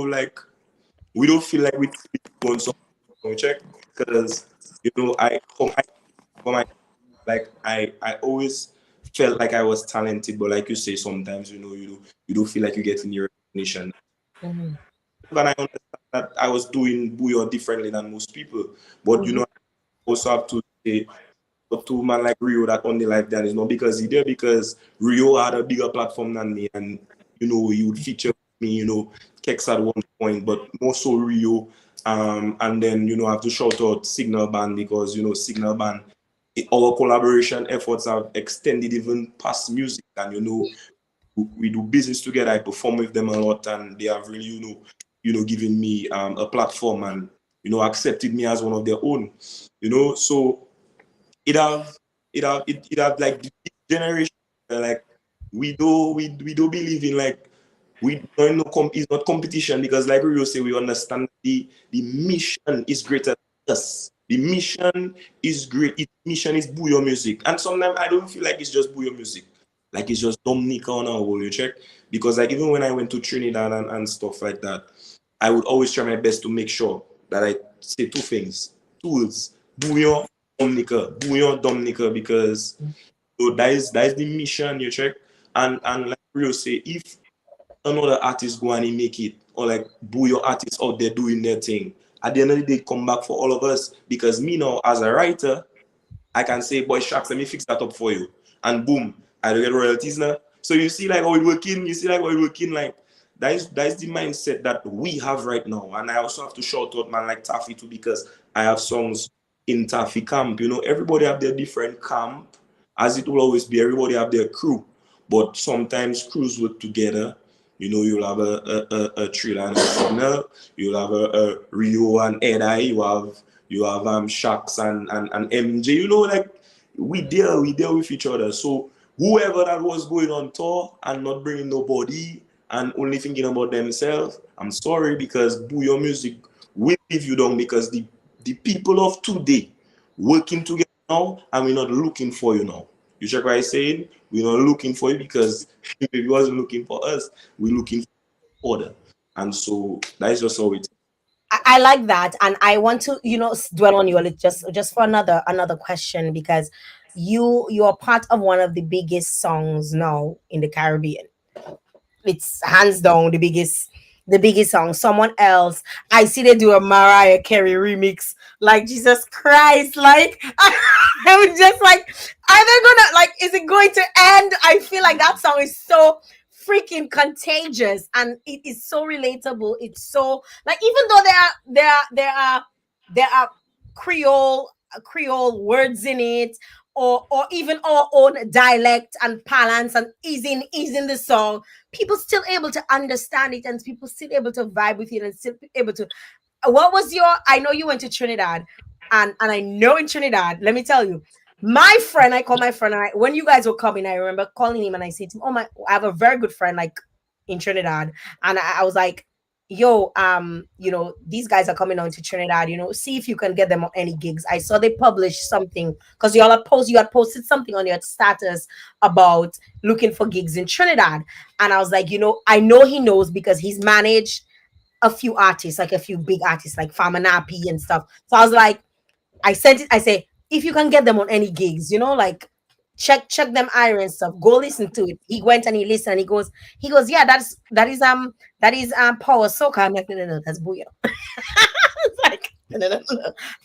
like, we don't feel like we want something check because I for my like I always felt like I was talented, but like you say, sometimes you don't feel like you're getting your recognition. mhm, And I understand that I was doing Bouyon differently than most people, but mhm, I also have to say to man like Rio that only life done is not because he did, because Rio had a bigger platform than me, and he would feature me, Kex at one point, but more so Rio. And then I have to shout out Signal Band because Signal Band, our collaboration efforts have extended even past music, and we do business together. I perform with them a lot, and they have really given me a platform and accepted me as one of their own. So it have like this generation like we do believe in like we don't know is not competition, because like we will say, we understand the mission is greater than us. The mission is great. Its mission is Bouyon music, and sometimes I don't feel like it's just Bouyon music, like it's just Dominica on our whole, you check, because like even when I went to Trinidad and stuff like that, I would always try my best to make sure that I say two things, two words: Bouyon Dominica, because that is the mission, you check. And like we will say, if another artist go and he make it, or like Bouyon artists out there doing their thing, at the end of the day come back for all of us, because me now as a writer, I can say, boy, shucks, let me fix that up for you. And boom, I don't get royalties now. So you see like how it working, like that is the mindset that we have right now. And I also have to shout out man like Taffy too, because I have songs in Taffy camp. Everybody have their different camp, as it will always be. Everybody have their crew. But sometimes crews work together. You'll have a Trilla and a Signal, you'll have a Rio and Edi, you have Shaks and MJ, like we deal with each other. So whoever that was going on tour and not bringing nobody, and only thinking about themselves, I'm sorry, because Bouyon music will leave you down, because the people of today working together now, and we're not looking for you now. You check what I'm saying? We're not looking for you because if you wasn't looking for us, we're looking for order. And so that's just how it. I like that, and I want to, dwell on you a little, just for another question, because you are part of one of the biggest songs now in the Caribbean. It's hands down the biggest song. Someone else, I see they do a Mariah Carey remix. Like Jesus Christ, like I was just like, are they gonna like? Is it going to end? I feel like that song is so freaking contagious and it is so relatable. It's so like, even though there are Creole words in it, or even our own dialect and balance and easing the song, people still able to understand it and people still able to vibe with it and still able to. What was your? I know you went to Trinidad, and I know in Trinidad, let me tell you, my friend, I call my friend, and when you guys were coming, I remember calling him and I said to him, "Oh my, I have a very good friend like in Trinidad," and I was like, "Yo, these guys are coming on to Trinidad. See if you can get them on any gigs." I saw they published something because you had posted something on your status about looking for gigs in Trinidad, and I was like, I know he knows because he's managed a few artists, like a few big artists like Famanapi and stuff. So I was like, I sent it. I say, if you can get them on any gigs, like check them iron stuff. Go listen to it. He went and he listened. He goes, yeah, that is power soca. I'm like, no, that's Bouyon. It's like, no.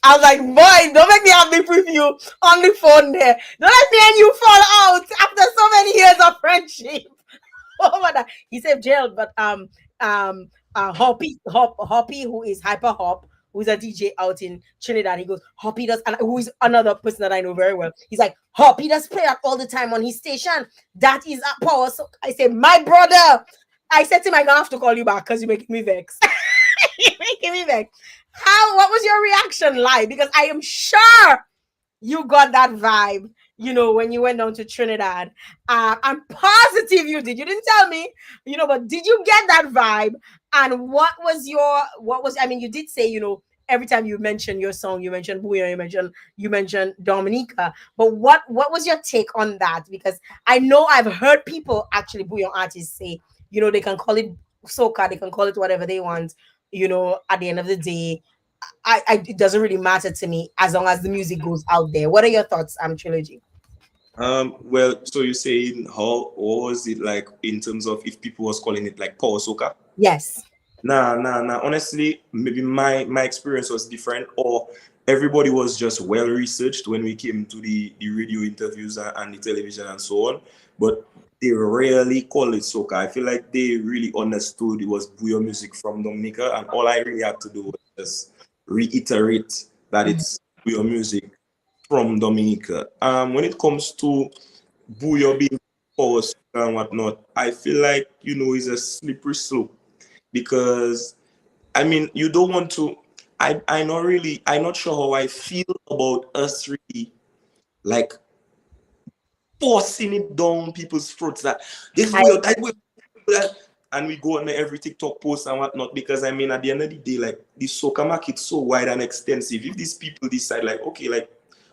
I was like, boy, don't make me have the preview on the phone there. Don't let me and you fall out after so many years of friendship. Over that. He said jail, but Hoppy, who is Hyper Hop, who's a DJ out in Trinidad. He goes, Hoppy does, and who is another person that I know very well. He's like, Hoppy does play that all the time on his station. That is a power. So I said, my brother. I said to him, I'm gonna have to call you back because you're making me vex. You're making me vex. What was your reaction like? Because I am sure you got that vibe, when you went down to Trinidad. I'm positive you did. You didn't tell me, but did you get that vibe? And I mean, you did say, every time you mention your song, you mentioned Bouyon, you mentioned Dominica. But what was your take on that? Because I know I've heard people, actually Bouyon artists, say, they can call it soca, they can call it whatever they want, at the end of the day, it doesn't really matter to me as long as the music goes out there. What are your thoughts, Trilogy? Well, so you're saying how, what was it like in terms of if people was calling it like power soca? Yes. Nah. Honestly, maybe my experience was different, or everybody was just well researched when we came to the radio interviews and the television and so on. But they rarely call it soca. I feel like they really understood it was Bouyon music from Dominica, and all I really had to do was just reiterate that it's Bouyon music from Dominica. When it comes to Bouyon being power soca and whatnot, I feel like it's a slippery slope, because I mean, you don't want to. I'm not sure how I feel about us really like forcing it down people's throats that this I way or that way, that, and we go on every TikTok post and whatnot. Because I mean, at the end of the day, like the soca market's so wide and extensive. If these people decide like, okay, like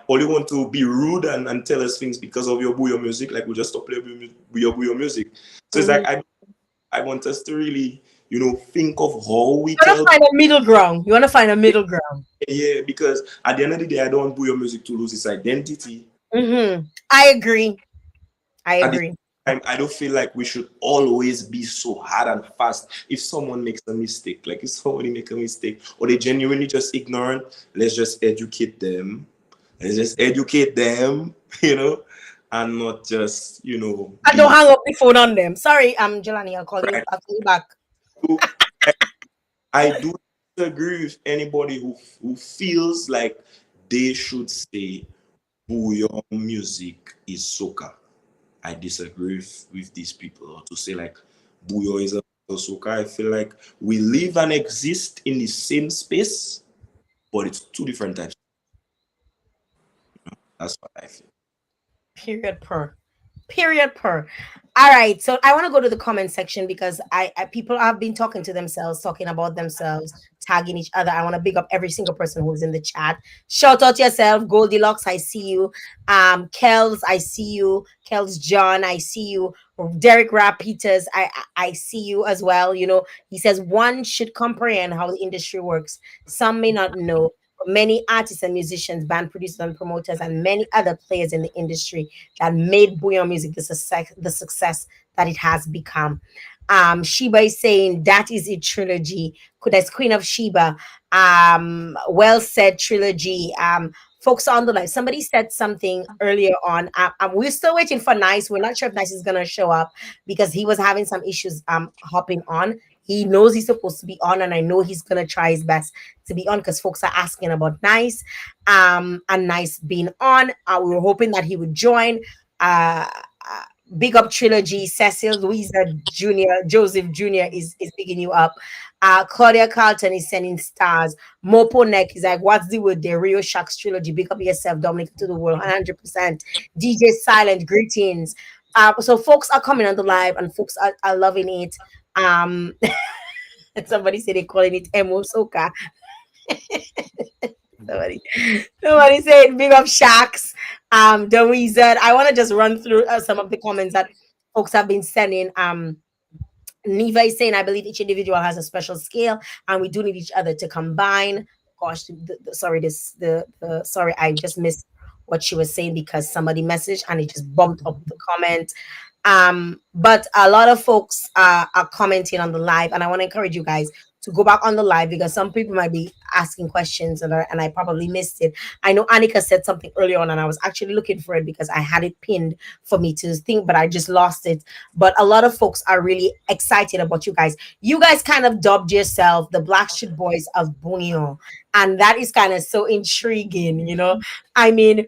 all you want to be rude and tell us things because of your Bouyon music, like we just stop playing your Bouyon music. So it's like I want us to really, think of how we want to tell. find a middle ground. You want to find a middle ground. Yeah, because at the end of the day, I don't want Bouyon music to lose its identity. I agree. I At the agree. same time, I don't feel like we should always be so hard and fast. If someone makes a mistake, like if somebody make a mistake, or they genuinely just ignorant, let's just educate them. Let's just educate them, and not just, I don't be hang up the phone on them. Sorry, Jelani. right. I'll call you back. So, I do disagree with anybody who feels like they should say Bouyon music is soca. I disagree with these people, or to say like Bouyon is a soca. I feel like we live and exist in the same space, but it's two different types. That's what I feel. Period per. Period per. All right, so I want to go to the comment section because people have been talking to themselves, talking about themselves, tagging each other. I want to big up every single person who's in the chat. Shout out yourself, Goldilocks, I see you. Kels, I see you. Kels John, I see you. Derek Rapp Peters, I see you as well. You know, he says one should comprehend how the industry works. Some may not know. But many artists and musicians, band producers and promoters, and many other players in the industry that made Bouyon music the success that it has become. Sheba is saying that is a trilogy. Could as Queen of Sheba. Well said trilogy. Folks on the line. Somebody said something earlier on. We're still waiting for Nice. We're not sure if Nice is gonna show up because he was having some issues hopping on. He knows he's supposed to be on, and I know he's gonna try his best to be on because folks are asking about Nice, and Nice being on. We were hoping that he would join. Uh, uh, Big up trilogy. Cecil Louisa Jr. Joseph Jr. is picking you up. Claudia Carlton is sending stars. Mopo Neck is like, what's the word there? Rio Sharks trilogy. Big up yourself, Dominic to the world, 100%. DJ Silent, greetings. So folks are coming on the live and folks are loving it. Um, somebody said they're calling it Emo Soca. Somebody, somebody said big up Sharks. The reason I want to just run through some of the comments that folks have been sending. Neva is saying, I believe each individual has a special skill and we do need each other to combine. Gosh, sorry, sorry, I just missed what she was saying because somebody messaged and it just bumped up the comment. But a lot of folks are commenting on the live, and I want to encourage you guys to go back on the live because some people might be asking questions and I probably missed it. I know Annika said something earlier on, and I was actually looking for it because I had it pinned for me to think, but I just lost it. But a lot of folks are really excited about you guys. You guys kind of dubbed yourself the Blackstreet Boys of Bouyon, and that is kind of so intriguing, you know. I mean,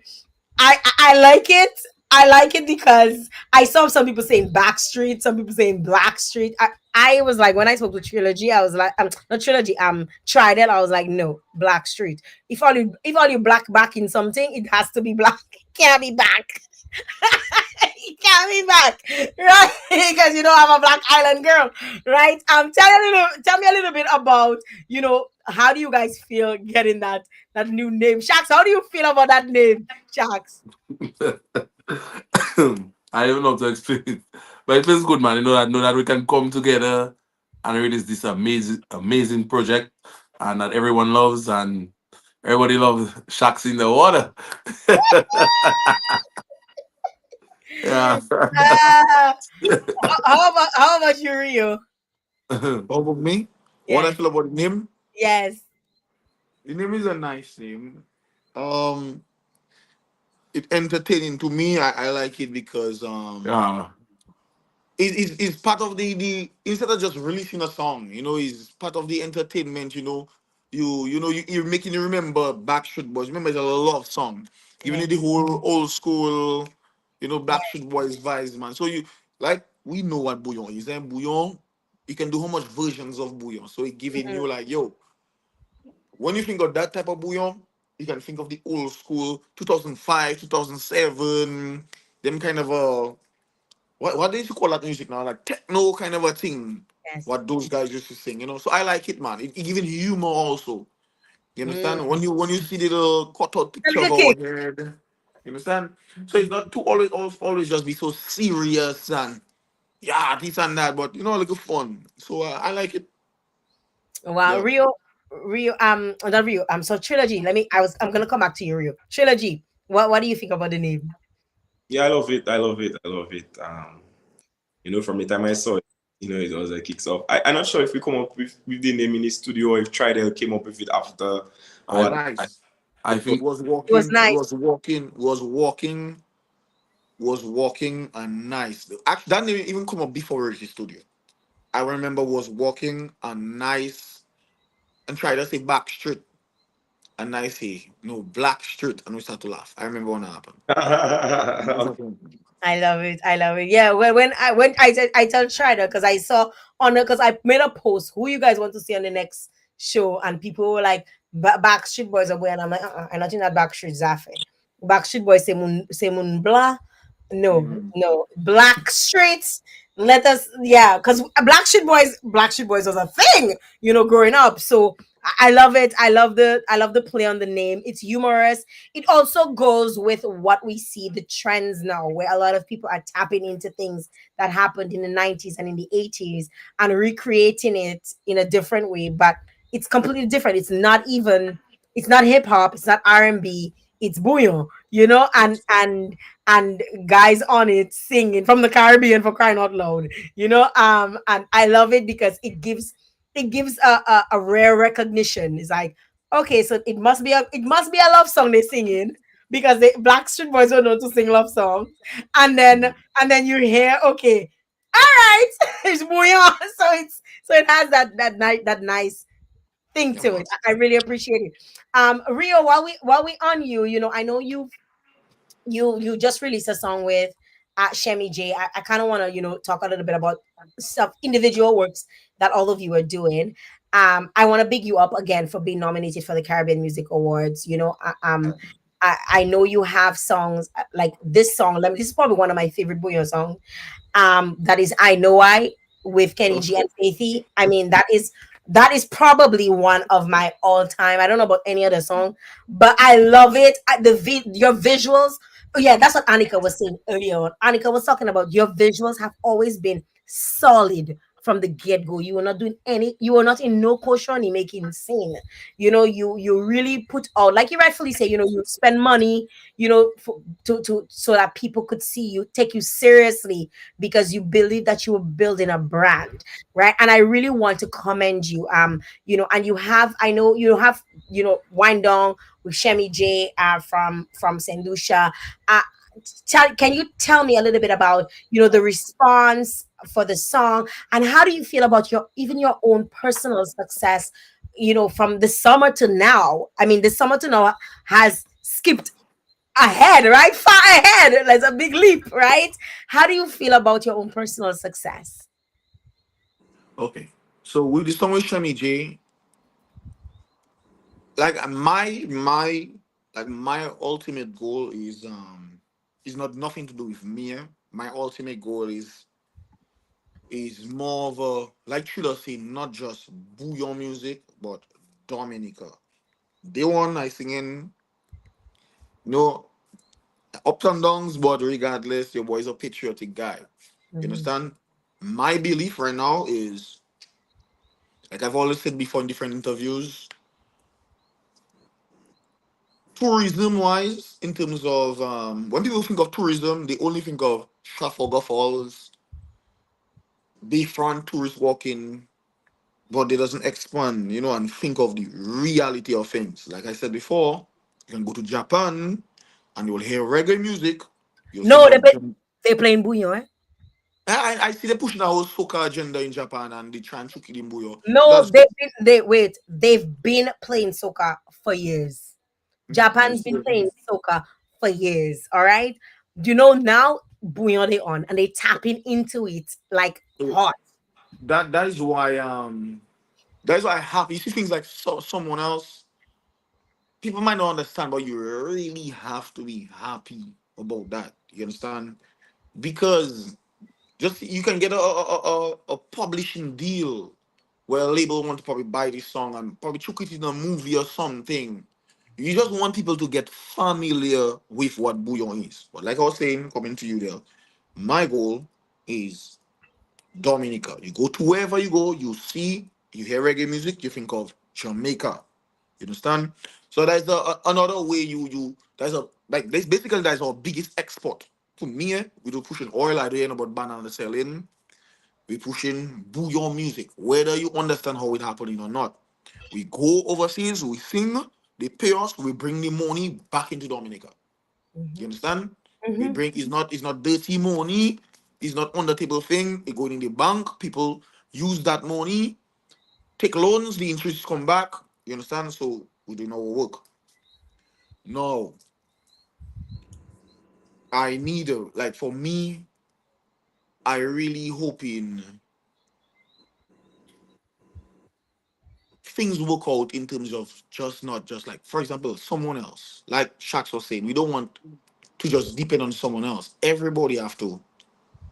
I like it. I like it because I saw some people saying Backstreet, some people saying Blackstreet. I was like, when I spoke to Trilogy, I was like, not Trilogy, tried it. I was like, no, Blackstreet. If all you black back in something, it has to be black. It can't be back. It can't be back, right? Because you know I'm a Black Island girl, right? Tell me a little bit about, how do you guys feel getting that new name, Shax? How do you feel about that name, Shax? I don't know how to explain it, but it feels good, man. Know that we can come together and release this amazing project, and that everyone loves, and everybody loves Sharks in the water. Yeah. Uh, how about you, Rio? How about me? What I Yes, feel about the name? yes. The name is a nice name. Um, it entertaining to me. I like it because Yeah. it's part of the instead of just releasing a song, it's part of the entertainment. You're making you remember Backstreet Boys. Remember, it's a love song, giving Yes, you the whole old school, yes. Backstreet Boys vibes, man. So we know what Bouyon is, and Bouyon, you can do how much versions of Bouyon. So it giving Mhm. you like, yo, when you think of that type of Bouyon, you can think of the old school 2005, 2007, them kind of what do you call that music now? Like techno kind of a thing. Yes. What those guys used to sing, So I like it, man. It giving humor also. You Mm. understand? When you see the little cut out A picture of little our kick. head, you understand? So it's not to always just be so serious and yeah, this and that, but like a fun. So I like it. Wow, Yeah. Rio, not Rio. So trilogy. I'm gonna come back to you, Rio. Trilogy. What do you think about the name? Yeah, I love it. I love it. I love it. From the time I saw it, it was a kicks off. I'm not sure if we come up with the name in the studio or if Tridel came up with it after or I what. I Nice. I It think was It was walking, nice. was walking, was walking, was walking and nice. Actually, that didn't even come up before Richie Studio. I remember was walking and nice and try to say back street and I say no black street and we start to laugh. I remember when that happened. I love it. I love it. Yeah. When I tell Shida because I saw on because I made a post. Who you guys want to see on the next show? And people were like, Backstreet Boys are and I'm like, I'm not in that Backstreet Zaffe. Backstreet Boys say mun blah. No, no. Blackstreet. Let us, yeah, because Blackstreet Boys was a thing, growing up. So I love it. I love the play on the name. It's humorous. It also goes with what we see the trends now, where a lot of people are tapping into things that happened in the 90s and in the 80s and recreating it in a different way. But it's completely different. It's not hip hop. It's not R&B. It's bouillon, and guys on it singing from the Caribbean, for crying out loud, and I love it because it gives a rare recognition. It's like, okay, so it must be a love song they're singing, because the Blackstreet Boys don't know to sing love songs, and then you hear, okay, all right, it's Bouyon, so it has that nice thing Yeah, to man. it. I really appreciate it. Rio, while we on you, I know you just released a song with Shemi J. I kind of want to talk a little bit about some individual works that all of you are doing. I want to big you up again for being nominated for the Caribbean Music Awards. I know you have songs like this song. This is probably one of my favorite Bouyon songs. That is I Know I with Kenny G Okay. and Faithy. I mean, that is probably one of my all-time. I don't know about any other song, but I love it. Your visuals. Oh yeah, that's what Annika was saying earlier on. Annika was talking about your visuals have always been solid from the get-go. You were not doing any, you were not in no caution in making scene. You really put out, like you rightfully say, you spend money, to so that people could see you, take you seriously, because you believe that you were building a brand, right? And I really want to commend you. And you have, I know you have, Wind Down with Shemi J, from St. Lucia. Uh, can you tell me a little bit about, the response for the song, and how do you feel about your own personal success, from the summer to now? I mean, the summer to now has skipped ahead, right? Far ahead. That's a big leap, right? How do you feel about your own personal success? Okay. So with the song with Shami J, like my ultimate goal is not nothing to do with me. My ultimate goal is more of a, like Triller say, not just bouillon music, but Dominica. They want I singing, you know, ups and downs, but regardless, your boy's a patriotic guy. You Mhm. understand? My belief right now is, like I've always said before in different interviews, tourism wise, in terms of when people think of tourism, they only think of Trafalgar Falls, Bayfront tourist walking, but it doesn't expand, and think of the reality of things. Like I said before, you can go to Japan and you'll hear reggae music. You'll think No, of they playing bouillon, eh? I see they pushing a whole soca agenda in Japan and they try and chuck it in Buyo. No, That's they've been playing soca for years. Japan's been playing soca for years. All right. Now bouillon they on, and they tapping into it like hot. that is why I have, you see things like someone else, people might not understand, but you really have to be happy about that. You understand? Because just you can get a publishing deal where a label want to probably buy this song and probably chuck it in a movie or something. You just want people to get familiar with what Bouillon is. But like I was saying, coming to you there, my goal is Dominica. You go to wherever you go, you hear reggae music, you think of Jamaica. You understand? So that's another way you that's a like this basically that's our biggest export. To me, we do pushing oil, I don't know about banana selling. We pushing bouillon music, whether you understand how it happening or not. We go overseas, we sing, they pay us, we bring the money back into Dominica. You Mhm. understand? We Mhm. bring it's not dirty money, it's not on the table thing, it going in the bank, people use that money, take loans, the interest come back. You understand? So we do our work. No, I need a like for me, I really hoping things work out in terms of just not just like, for example, someone else. Like Shax was saying, we don't want to just depend on someone else. Everybody have to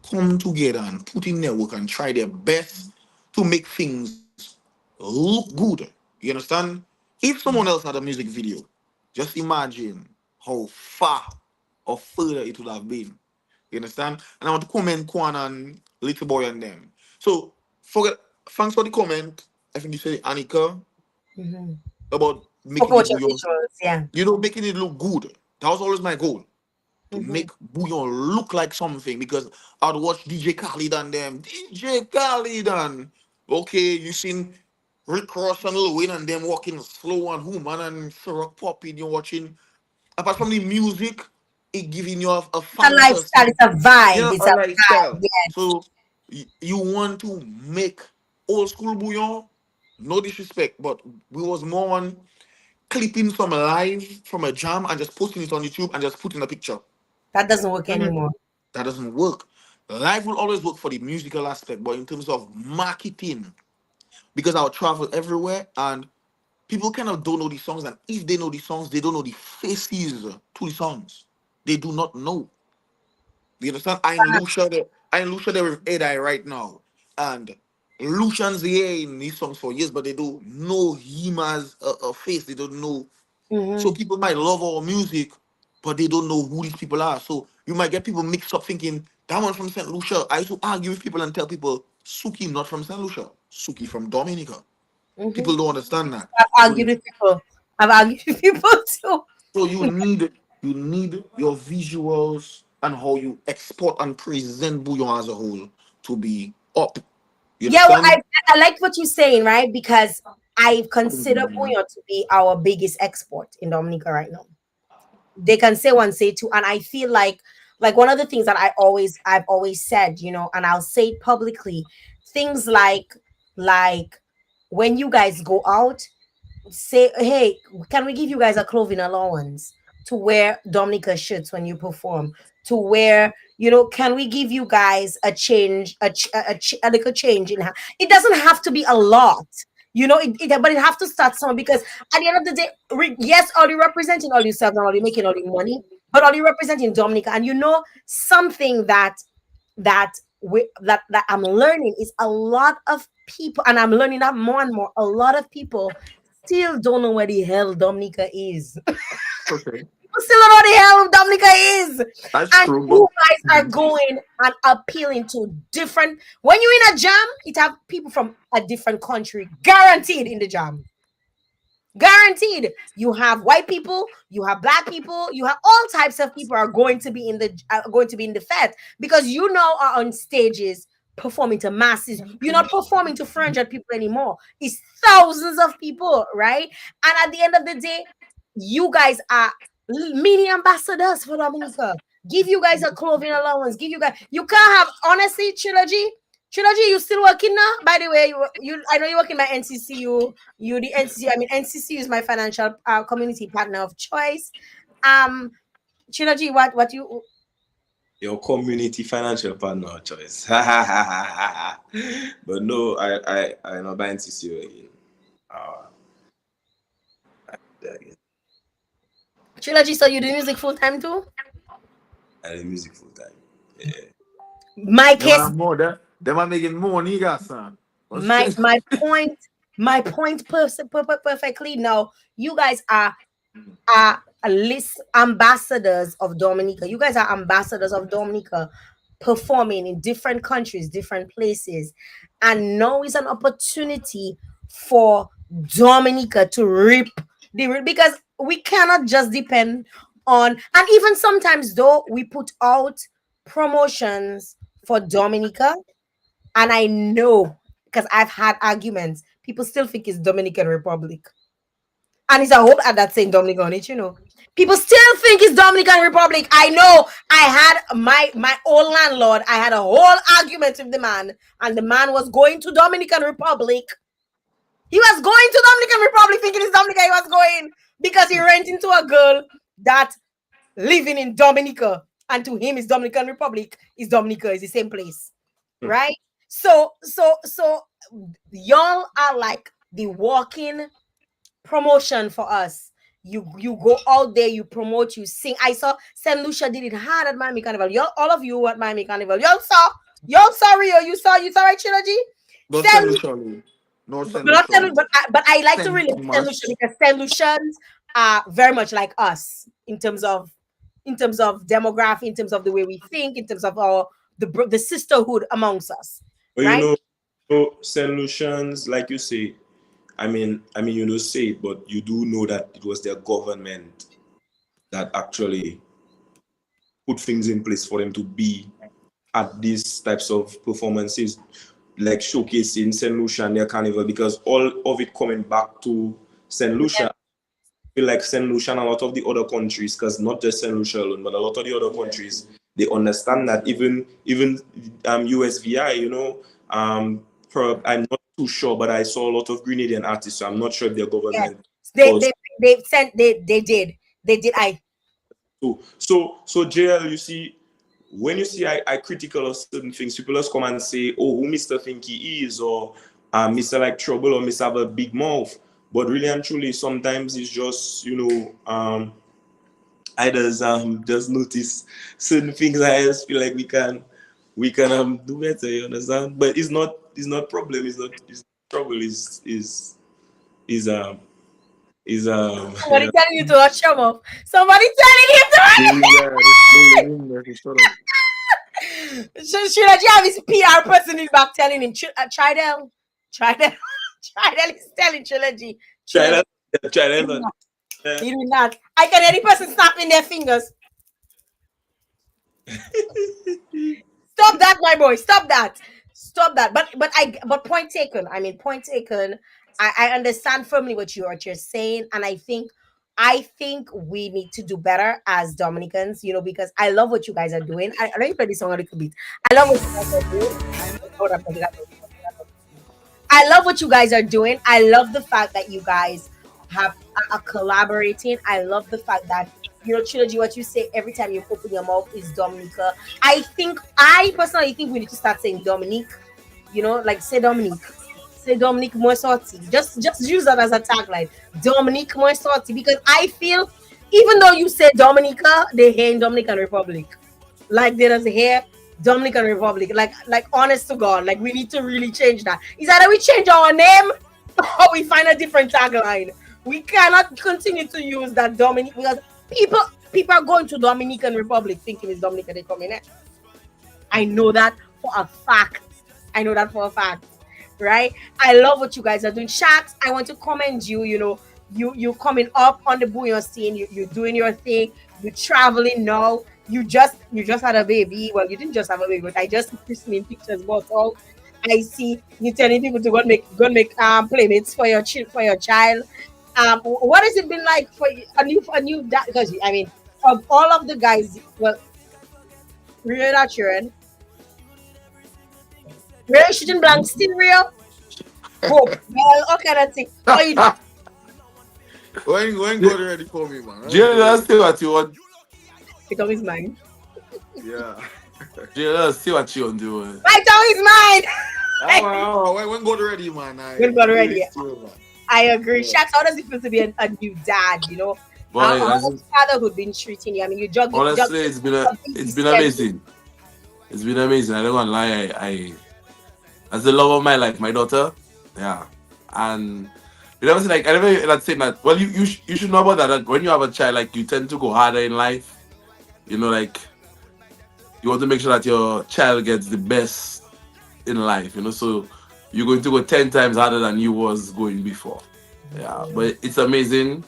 come together and put in their work and try their best to make things look good. You understand? If someone else had a music video, just imagine how far or further it would have been. You understand? And I want to comment Kwan and Little Boy and them. So for thanks for the comment. I think you said Annika Mhm. about Talk making about it your bouillon. visuals, yeah. Making it look good. That was always my goal. To Mhm. make Bouyon look like something because I'd watch DJ Khalid and them. DJ Khalid and okay, you seen Rick Ross and Lil Wayne and them walking slow and human and Ciroc popping, you're watching. Apart from the music, it giving you a It's a lifestyle, fantasy, it's a vibe, it's a a vibe, lifestyle. yes. So you want to make old school Bouyon, no disrespect, but we was more on clipping some live from a jam and just posting it on YouTube and just putting a picture. That doesn't work anymore. That doesn't work. Live will always work for the musical aspect, but in terms of marketing, because I'll travel everywhere and people kind of don't know the songs, and if they know the songs, they don't know the faces to the songs. They do not know. You understand? I in Lucia there with Edai right now, and Lucian's here in these songs for years, but they don't know him as a face. They don't know. So Mhm. people might love our music, but they don't know who these people are. So you might get people mixed up thinking that one from St. Lucia. I used to argue with people and tell people Suki not from St. Lucia, Suki from Dominica. Mhm. People don't understand that. I've So argued with people. I've argued with people too. you need your visuals and how you export and present Bouillon as a whole to be up. You Yeah, well, understand? I like what you're saying, right? Because I consider Bouyon to be our biggest export in Dominica right now. They can say one, say two, and I feel like one of the things that I've always said, and I'll say it publicly, things like when you guys go out, say, hey, can we give you guys a clothing allowance to wear Dominica shirts when you perform? To wear, can we give you guys a change, a little change in it doesn't have to be a lot, but it have to start somewhere because at the end of the day, yes, are you representing all yourself and are you making all your money, but are you representing Dominica? And something that I'm learning is a lot of people, and I'm learning that more and more. A lot of people still don't know where the hell Dominica is. Okay. People still don't know what the hell Dominica is. That's And true, but you guys are going and appealing to different. When you're in a jam, it have people from a different country guaranteed in the jam. Guaranteed. You have white people, you have black people, you have all types of people are going to be in the fest because are on stages performing to masses. You're not performing to 400 people anymore. It's thousands of people, right? And at the end of the day, you guys are mini ambassadors for Dominica. Give you guys a clothing allowance. Give you guys. You can't have honestly trilogy. Trilogy, you still working now? By the way, I know you work in my NCCU. You the NCC. I mean, NCC is my financial community partner of choice. Um, Trilogy, what you? Your community financial partner of choice. But no, I not buying TCU again. Uh, again. Trilogy, so you do music full time too? I do music full time. Yeah. My them case, are more them are making more niggas, son. my my point, my point perfectly. Now you guys are a list ambassadors of Dominica. You guys are ambassadors of Dominica, performing in different countries, different places. And now is an opportunity for Dominica to reap because we cannot just depend on, and even sometimes though we put out promotions for Dominica, and I know because I've had arguments, people still think it's Dominican Republic. And it's a whole ad that's saying Dominican on it. People still think it's Dominican Republic. I know. I had my old landlord. I had a whole argument with the man, and the man was going to Dominican Republic. He was going to Dominican Republic thinking it's Dominica. He was going because he ran into a girl that living in Dominica, and to him, is Dominican Republic. Is Dominica is the same place, right? So y'all are like the walking promotion for us. you go out there, you promote, you sing. I saw Saint Lucia did it hard at Miami Carnival. Y'all, all of you at Miami Carnival, y'all saw Rio, you saw right, Trilogy. Don't Saint send Lucia, Lucia. No but send not Lucia. but I like to Send relate to Saint Lucia Thomas. because Saint Lucians are very much like us in terms of demography, in terms of the way we think, in terms of our the sisterhood amongst us, But right? St. Lucians, like you say, you know, say it, but you do know that it was their government that actually put things in place for them to be at these types of performances, like showcasing St. Lucia and their carnival, because all of it coming back to St. Lucia. I feel like St. Lucia and a lot of the other countries, because not just St. Lucia alone, but a lot of the other countries, they understand that even USVI, you know, I'm not too sure, but I saw a lot of Grenadian artists, so I'm not sure if their Yes, government they was. they they sent they did. I So JL, you see, when you see I critical of certain things, people just come and say, oh, who Mr. think he is, or Mr. like trouble, or Mr. have a big mouth. But really and truly, sometimes it's just, you know, I just notice certain things. I just feel like we can do better, you understand? But it's not problem, it's trouble, is somebody telling you to watch your mouth. Somebody telling you to watch. Yeah, this bullying, like, shut up. Should I have his PR person in back telling him, Tridel, Tridel, Tridel is telling Trilogy. try Trilogy, that he do on. not. He do not. I can hear the person snapping their fingers. Stop that, my boy. Stop that. Stop that. But point taken. I mean, point taken. I understand firmly what you're saying, and I think we need to do better as Dominicans, because I love what you guys are doing. Let me play this song a little bit. I love what you guys are doing. Hold on, I love what you guys are doing. I love the fact that you guys are collaborating. I love the fact that Trilogy, what you say every time you open your mouth is Dominica. I personally think we need to start saying Dominique. Like say Dominique. Say Dominique more salty. Just use that as a tagline. Dominique more salty. Because I feel even though you say Dominica, they hear in Dominican Republic. Like they doesn't hear Dominican Republic. Like honest to God. Like we need to really change that. Is either we change our name or we find a different tagline. We cannot continue to use that Dominique because people are going to Dominican Republic thinking it's Dominica they coming in. I know that for a fact. Right? I love what you guys are doing. Sharks, I want to commend you. You coming up on the Bouyon scene. You're doing your thing. You're traveling now. You just had a baby. Well, you didn't just have a baby, but I just see christening pictures. But all I see you telling people to go and make playmates for your child. What has it been like for a new dad? Because I mean, of all of the guys, well, real that children, real shooting blank, still real. Hope. Well, okay, that's it. Oh, you When God ready for me, man. Jael, let's see what you want. become his mind. Yeah. Jael, let's see what you want doing. Right on his mind. When God ready, man. When God ready. Still, man. I agree. Yeah. Shaq, how does it feel to be a new dad? Boy, How has fatherhood been treating you? I mean, you juggle. honestly, it's been amazing. It's been amazing. I don't want to lie. I as the love of my life, my daughter, yeah, and you never say like I never like saying that. Well, you should know about that. That when you have a child, like you tend to go harder in life. Like you want to make sure that your child gets the best in life. So you're going to go 10 times harder than you was going before. Yeah, but it's amazing.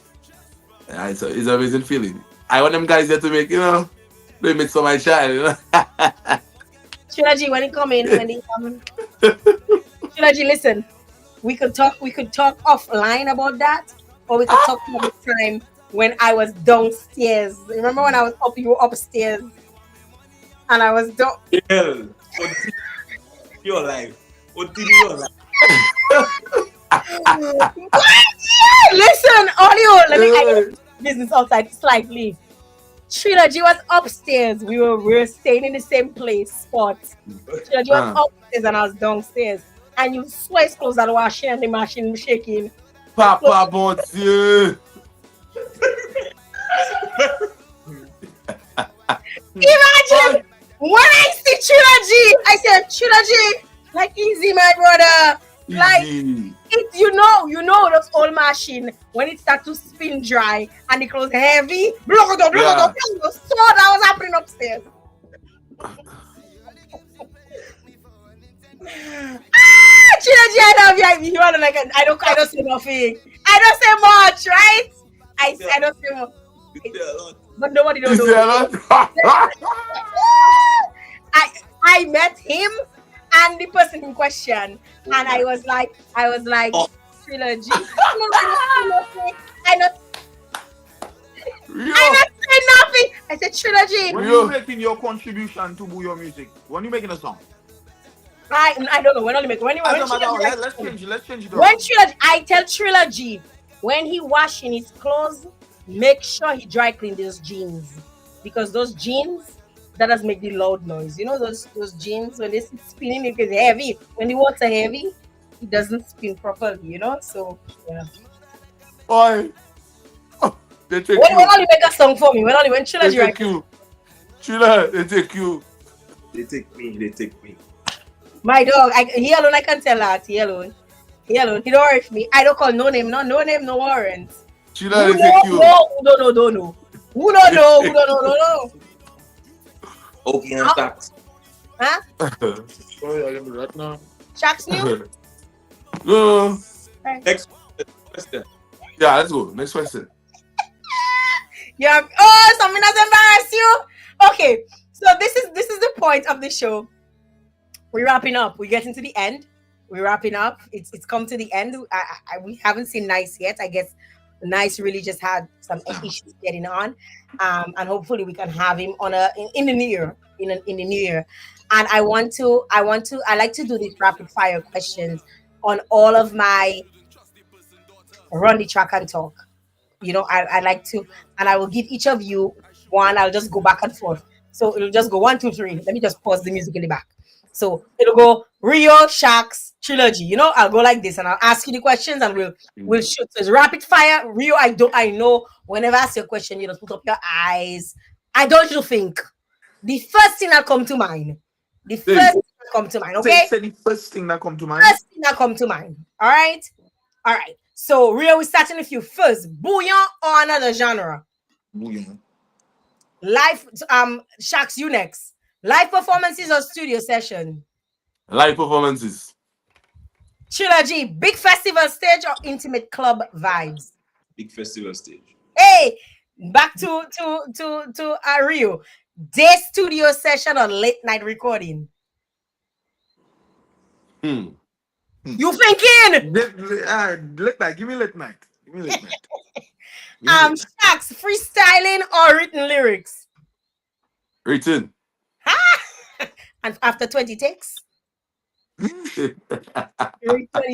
Yeah, it's an amazing feeling. I want them guys there to make limits for my child. Trilogy, when he come in, Trilogy, listen, we could talk offline about that, or we could talk about the time when I was downstairs. Remember when I was up, you were upstairs, and I was down. Yeah, your life. What did your life? Listen, audio. Let me business outside slightly. Trilogy was upstairs. We were staying in the same place spot. Trilogy was upstairs and I was downstairs. And you swear clothes that washing and the machine shaking. Papa Bontier. Imagine when I see Trilogy, I said Trilogy, like easy, my brother. Like Easy. it, you know those old machine when it start to spin dry and it goes heavy. Blah, blah, blah, blah, blah, Yeah. blah. So that was happening upstairs. Trilogy, I love you. You are like I don't say nothing. I don't say much, right? I don't say much. You say a lot. But nobody don't You see know. a lot? I I met him and the person in question, and I was like, Oh. Trilogy. No, I not Rio. I not say nothing. I said Trilogy. When Rio. you making your contribution to Bouyon music, when you making a song, I don't know when only make when as when a matter Trilogy of, like, let's change it. Let's change it when around. Trilogy I tell Trilogy when he washing his clothes, make sure he dry clean those jeans because those jeans that does make the loud noise. You know those jeans when they sit spinning it gets heavy. When the water heavy, it doesn't spin properly. You know, so yeah. Boy. Oh, they take When you. only make a song for me. When They Trilogy right. take you. Chiller, they take you. They take me. They take me. My dog, he alone I can tell that. He alone. He alone. He don't worry for me. I don't call no name, no name, no warrant. Chiller, Who they take know? you. No, who don't know. Who don't know? Who don't know? No. Okay, and Huh? tax. Huh? Sorry, I am right now. Sharks new? No. Next question. Yeah, let's go. Next question. Yeah. Oh, something has embarrassed you. Okay. So this is the point of the show. We're wrapping up. We're getting to the end. We're wrapping up. It's come to the end. We haven't seen Nice yet. I guess Nice really just had some issues getting on, and hopefully we can have him on in the new year. In the new year, and I like to do these rapid fire questions on all of my run the track and talk. I like to, and I will give each of you one. I'll just go back and forth. So it'll just go 1, 2, 3. Let me just pause the music in the back. So it'll go Rio Sharks trilogy. I'll go like this, and I'll ask you the questions, and we'll shoot. So it's rapid fire. Rio, I know. Whenever I ask you a question, you just put up your eyes. I don't you think the first thing that come to mind. The first thing that come to mind. Okay. Say the first thing that come to mind. First thing that come to mind. All right. All right. So Rio, we're starting with you first. Bouyon or another genre? Bouyon. Live. Sharks, you next. Live performances or studio session? Live performances. Trilogy, big festival stage or intimate club vibes? Big festival stage. Hey, back to Rio. Day studio session or late night recording? You thinking? Late night. Give me late night. Give me late night. Give me late night. Sharks, freestyling or written lyrics? Written. And after 20 takes? You're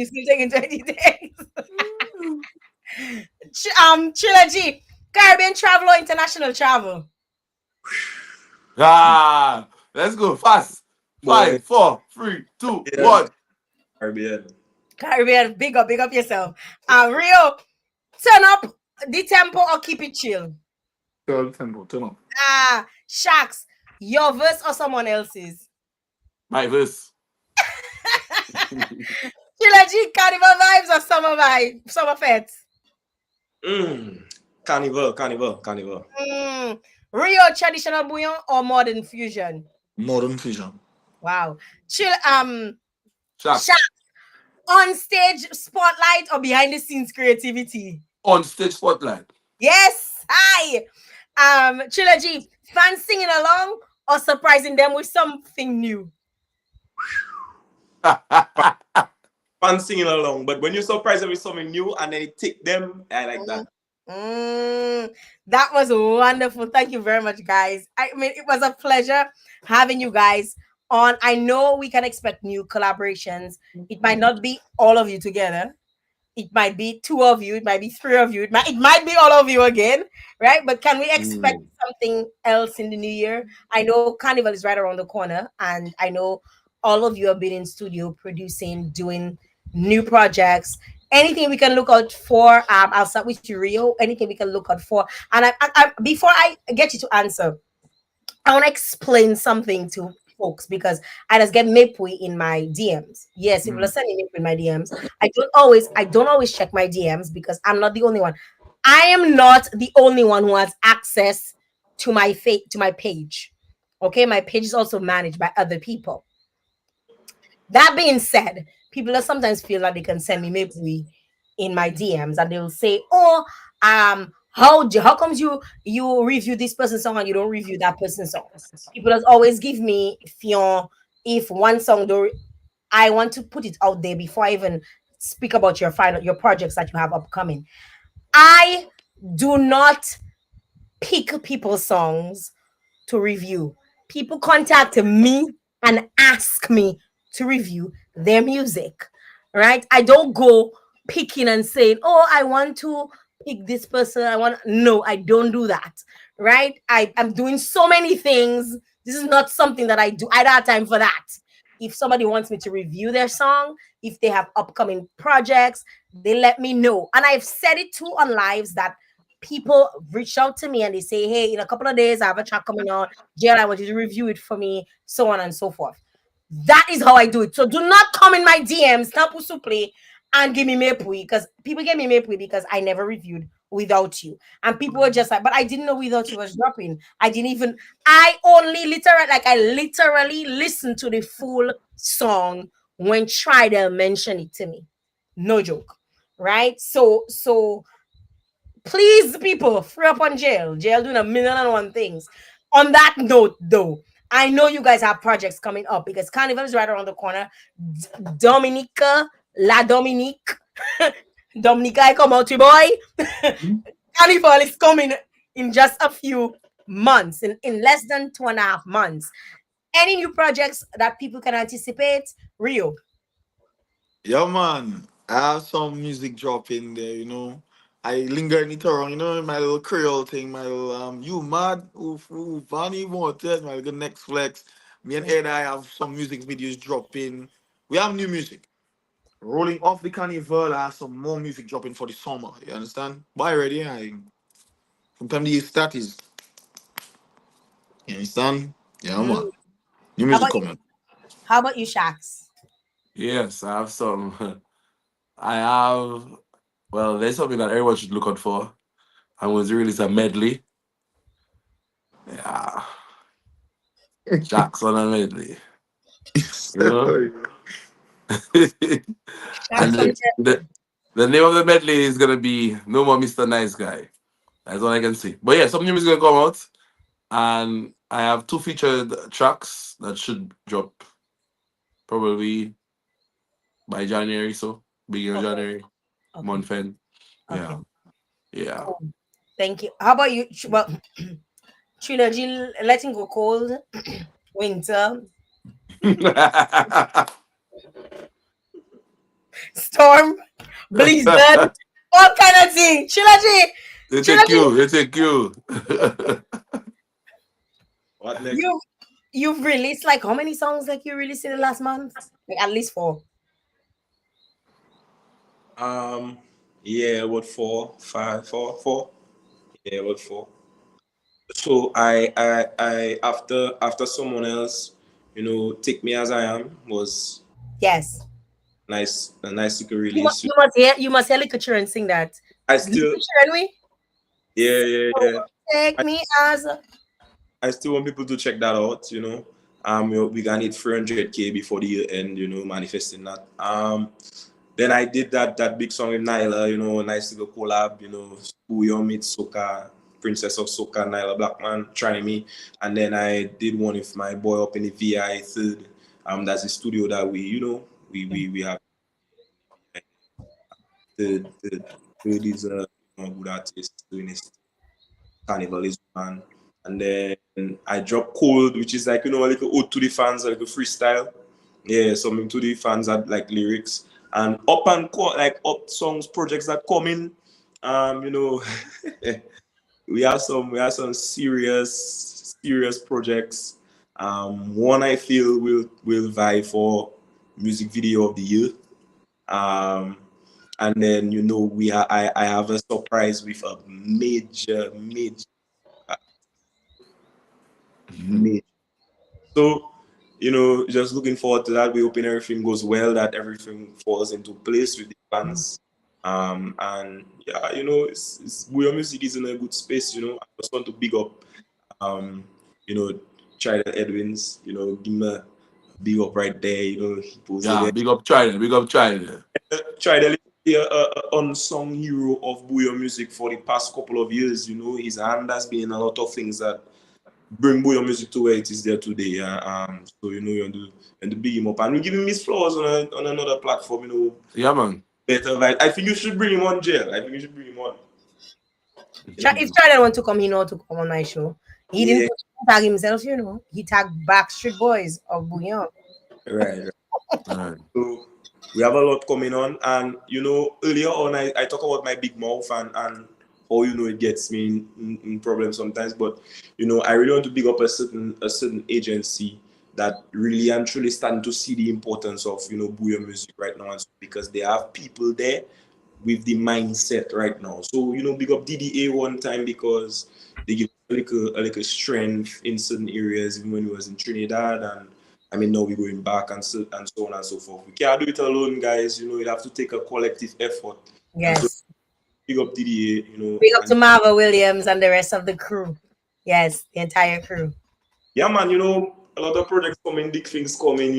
still taking 20 takes. Trilogy, Caribbean travel or international travel? Let's go fast. Boy. 5, 4, 3, 2, Yeah. 1. Caribbean. Caribbean, big up yourself. Rio, turn up the tempo or keep it chill? Turn up. Sharks, your verse or someone else's? My verse. Trilogy, carnival vibes or summer fete? Carnival. Rio, traditional bouillon or modern fusion? Modern fusion. Wow. Sharks. Sharks, on stage spotlight or behind the scenes creativity? On stage spotlight. Yes. Hi. Trilogy, fans singing along or surprising them with something new? Fun singing along, but when you surprise them with something new and then it take them, I like that. That was wonderful. Thank you very much, guys. I mean, it was a pleasure having you guys on. I know we can expect new collaborations. It might not be all of you together. It might be 2 of you. It might be 3 of you. It might be all of you again, right? But can we expect something else in the new year? I know Carnival is right around the corner, and I know all of you have been in studio producing, doing new projects, Anything we can look out for. I'll start with you, Rio. Anything we can look out for. And before I get you to answer, I want to explain something to folks because I just get Mapui in my DMs. Yes, people are sending Mapui in my DMs. I don't always check my DMs because I'm not the only one. I am not the only one who has access to my page. Okay, my page is also managed by other people. That being said, people will sometimes feel like they can send me maybe in my DMs and they'll say, "Oh, how comes you review this person's song and you don't review that person's song?" People just always give me fion if one song do I want to put it out there before I even speak about your projects that you have upcoming. I do not pick people's songs to review. People contact me and ask me to review their music, right? I don't go picking and saying, "Oh, I want to pick this person." No, I don't do that, right? I'm doing so many things. This is not something that I do. I don't have time for that. If somebody wants me to review their song, if they have upcoming projects, they let me know. And I've said it too on lives that people reach out to me and they say, "Hey, in a couple of days, I have a track coming on. Jael, I want you to review it for me," so on and so forth. That is how I do it. So do not come in my DMs, Tapu Suple, and give me Mepui because people get me Mepui because I never reviewed without you. And people were just like, "But I didn't know without you was dropping. I only literally listened to the full song when Tridel mentioned it to me. No joke. Right? So please, people, free up on Jail. Jail doing a million and one things. On that note, though, I know you guys have projects coming up because Carnival is right around the corner. Dominica, La Dominique, Dominica, I come out to boy. Carnival is coming in just a few months, in less than 2.5 months. Any new projects that people can anticipate? Rio. Yeah, man. I have some music drop in there, I linger in it around, my little Creole thing, my little you mad, oof, Vanny Mortis, my little next flex. Me and Ed, I have some music videos dropping. We have new music. Rolling off the carnival, I have some more music dropping for the summer. You understand? Buy ready, sometimes the start is, you understand? Yeah, Mm. man. New How music about you? coming. How about you, Shax? Yes, I have some. I have. Well, there's something that everyone should look out for. I was released a medley. Yeah, Jackson a medley. You know, and Shax on the name of the medley is gonna be No More Mr. Nice Guy. That's all I can say. But yeah, some new music gonna come out, and I have two featured tracks that should drop probably by January. So beginning of okay, January, okay, month end. okay. Yeah, yeah. Cool. Thank you. How about you? Well, trilogy, letting go cold, winter, storm, blizzard, all kind of thing. Trilogy, they take trilogy. you. They take you. What next? You've released like how many songs like you released in the last month? Like at least four. Um, yeah, what four, five, four. Yeah, what four. So after someone else, take me as I am was Yes. a nice little release. You must hear literature and sing that. I still, Literature and we yeah, yeah, yeah. take I, me as I still want people to check that out. We gonna need 300K before the year end. Manifesting that. Then I did that big song with Nyla. A nice little collab. Bouyon meets Soca, Princess of Soca, Nyla Blackman, trying me. And then I did one with my boy up in the VI third. That's a studio that we have third is a good artist doing his carnivalism man. And then I dropped Cold, which is like a little ode to the fans, like a freestyle. Yeah, something to the fans that like lyrics. And like up songs projects that come in. Um, you know, we have some serious projects. One I feel will vie for music video of the year. Um, And then I have a surprise with a uh, major. So, just looking forward to that. We hoping everything goes well, that everything falls into place with the plans. And yeah, it's Bouyon Music is in a good space. I just want to big up, um, you know, China Edwins. Give him a big up right there. He posted Yeah, there. big up China, big up China. Tried a unsung hero of Bouyon Music for the past couple of years. His hand has been in a lot of things that bring Bouyon Music to where it is there today. So you want to big him up, and we give him his flowers on another platform. Yeah, man. Better vibe. I think you should bring him on, Jail. I think you should bring him on. If China want to come, he know to come on my show. He didn't Yeah, tag himself, He tagged Backstreet Boys of Bouyon. right. All right. So we have a lot coming on, and earlier on I talk about my big mouth and how it gets me in problems sometimes. But I really want to big up a certain agency that really and truly starting to see the importance of Bouyon Music right now, and so, because they have people there with the mindset right now. So big up DDA one time because they give a little strength in certain areas, even when we was in Trinidad. And I mean, now we're going back and so on and so forth. We can't do it alone, guys. You have to take a collective effort. And so Yes. big up DDA, Big up and to Marva Williams and the rest of the crew. Yes, the entire crew. yeah, man, a lot of projects coming, big things coming,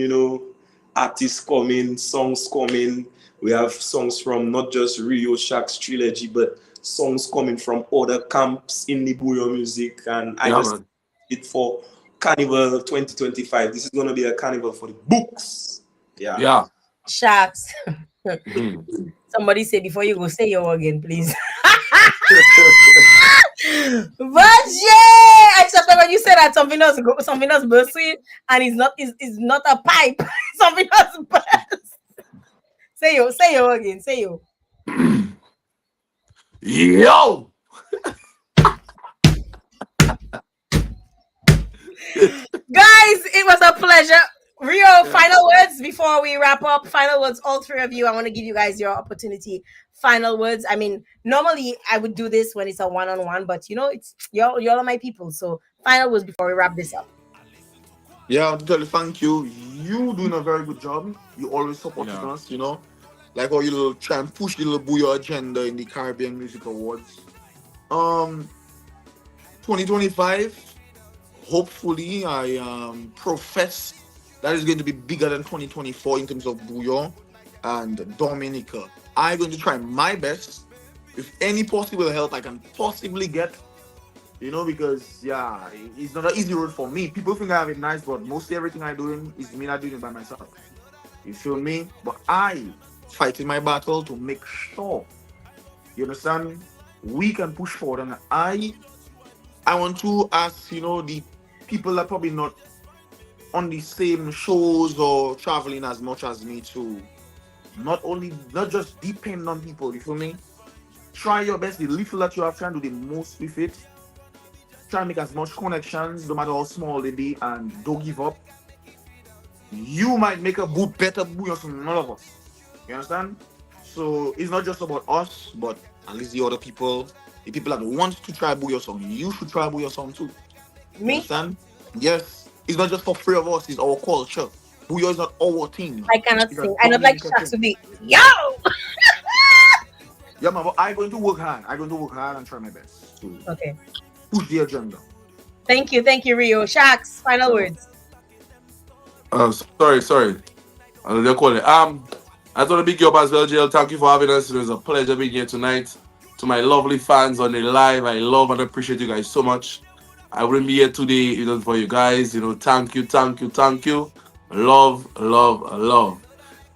artists coming, songs coming. We have songs from not just Rio Shack's trilogy, but songs coming from other camps in the Bouyon Music. And I Yeah, just man. did for Carnival 2025. This is going to be a carnival for the books. Yeah. Yeah. Sharks. Mhm. Somebody say before you go, say your again, please. But yeah, except that when you said that something else burst in, and it's not a pipe. Something else burst. Say yo again, say yo. Yo! Guys, it was a pleasure. Rio, final words before we wrap up. Final words, all three of you. I want to give you guys your opportunity. Final words. I mean, normally I would do this when it's a one-on-one, but it's y'all are my people. So final words before we wrap this up. Yeah, I want to tell you thank you. You doing a very good job. You always supporting Yeah. us, Like how you try and push the little Bouyon agenda in the Caribbean Music Awards. 2025, hopefully I profess that is going to be bigger than 2024 in terms of Bouyon and Dominica. I'm going to try my best with any possible help I can possibly get, because yeah, it's not an easy road for me. People think I have it nice, but mostly everything I'm doing is me not doing it by myself. You feel me? But I fighting my battle to make sure, you understand, we can push forward. And I want to ask, the people that probably not on the same shows or traveling as much as me to not just depend on people, you feel me? Try your best, the little that you have, try and do the most with it. Try and make as much connections, no matter how small they be, and don't give up. You might make a better Bouyon from none of us. You understand? So it's not just about us, but at least the other people, the people that want to try Bouyon song. You should try Bouyon song too. You Me, understand? Yes. It's not just for three of us, it's our culture. Bouyon is not our thing. I cannot It's a sing. I not like Dominica Sharks thing. to be yo. Yeah, man, but I'm going to work hard. I'm going to work hard and try my best to Okay. push the agenda. Thank you, Rio. Sharks, final words. Sorry. They call it. I want to big you up as well, Jael. Thank you for having us. It was a pleasure being here tonight. To my lovely fans on the live, I love and appreciate you guys so much. I wouldn't be here today if it was for you guys. Thank you. Love.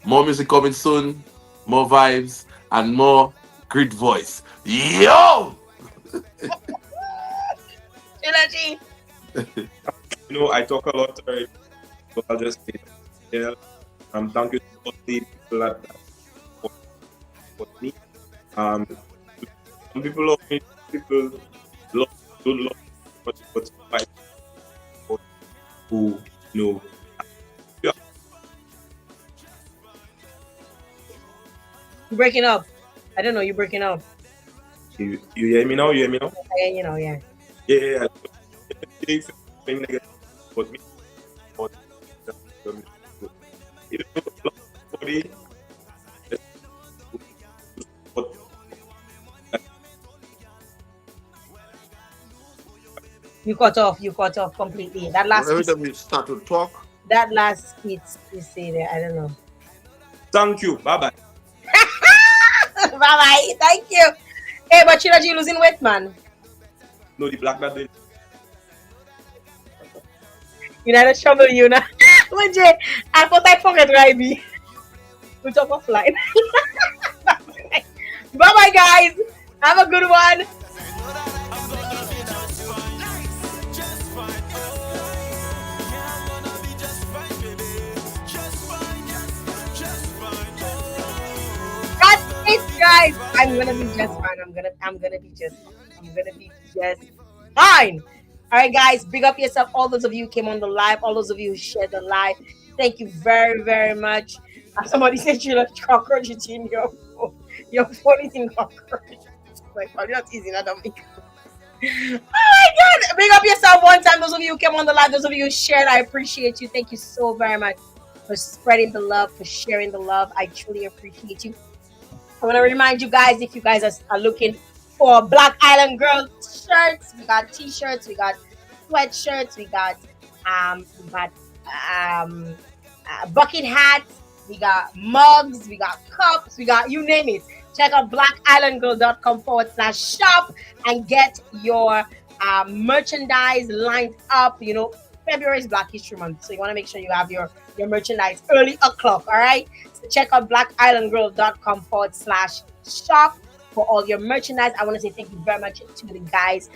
More music coming soon, more vibes, and more great voice. Yo! Trilogy. I talk a lot already, so I'll just say, yeah, thank you to all the people that support me. Um, some people love me, people love, don't love me, but fight for who, you know, You breaking up. I don't know, you breaking up. You hear me now? You hear me now? Yeah, you know, yeah. Yeah, yeah, yeah. They say something negative about me, about the music. Even though a lot of somebody, but You cut off completely. That last Every piece, time we start to talk, that last piece you say there, I don't know. thank you. Bye bye. Bye bye. Thank you. Hey, but you know you losing weight, man. No, the black that doing. You know, I trouble you now. Jay, I thought I forget right me. We talk offline. Bye bye, guys. Have a good one. That's it, guys. I'm gonna be just fine. I'm gonna be just fine. All right, guys. Big up yourself. All those of you who came on the live, all those of you who shared the live. Thank you very, very much. Somebody said you look cockroach in your phone. Your phone is in cockroach. Like, oh, that's easy, not me. Oh my god! Big up yourself one time. Those of you who came on the live, those of you who shared, I appreciate you. Thank you so very much for spreading the love, for sharing the love. I truly appreciate you. I want to remind you guys, if you guys are looking for Black Island Girl shirts, we got t-shirts, we got sweatshirts, we got um bucket hats, we got mugs, we got cups, we got you name it. Check out blackislandgirl.com/shop and get your merchandise lined up. You know, February is Black History Month, so you want to make sure you have your merchandise early o'clock. All right, so check out blackislandgirl.com/shop for all your merchandise. I want to say thank you very much to the guys,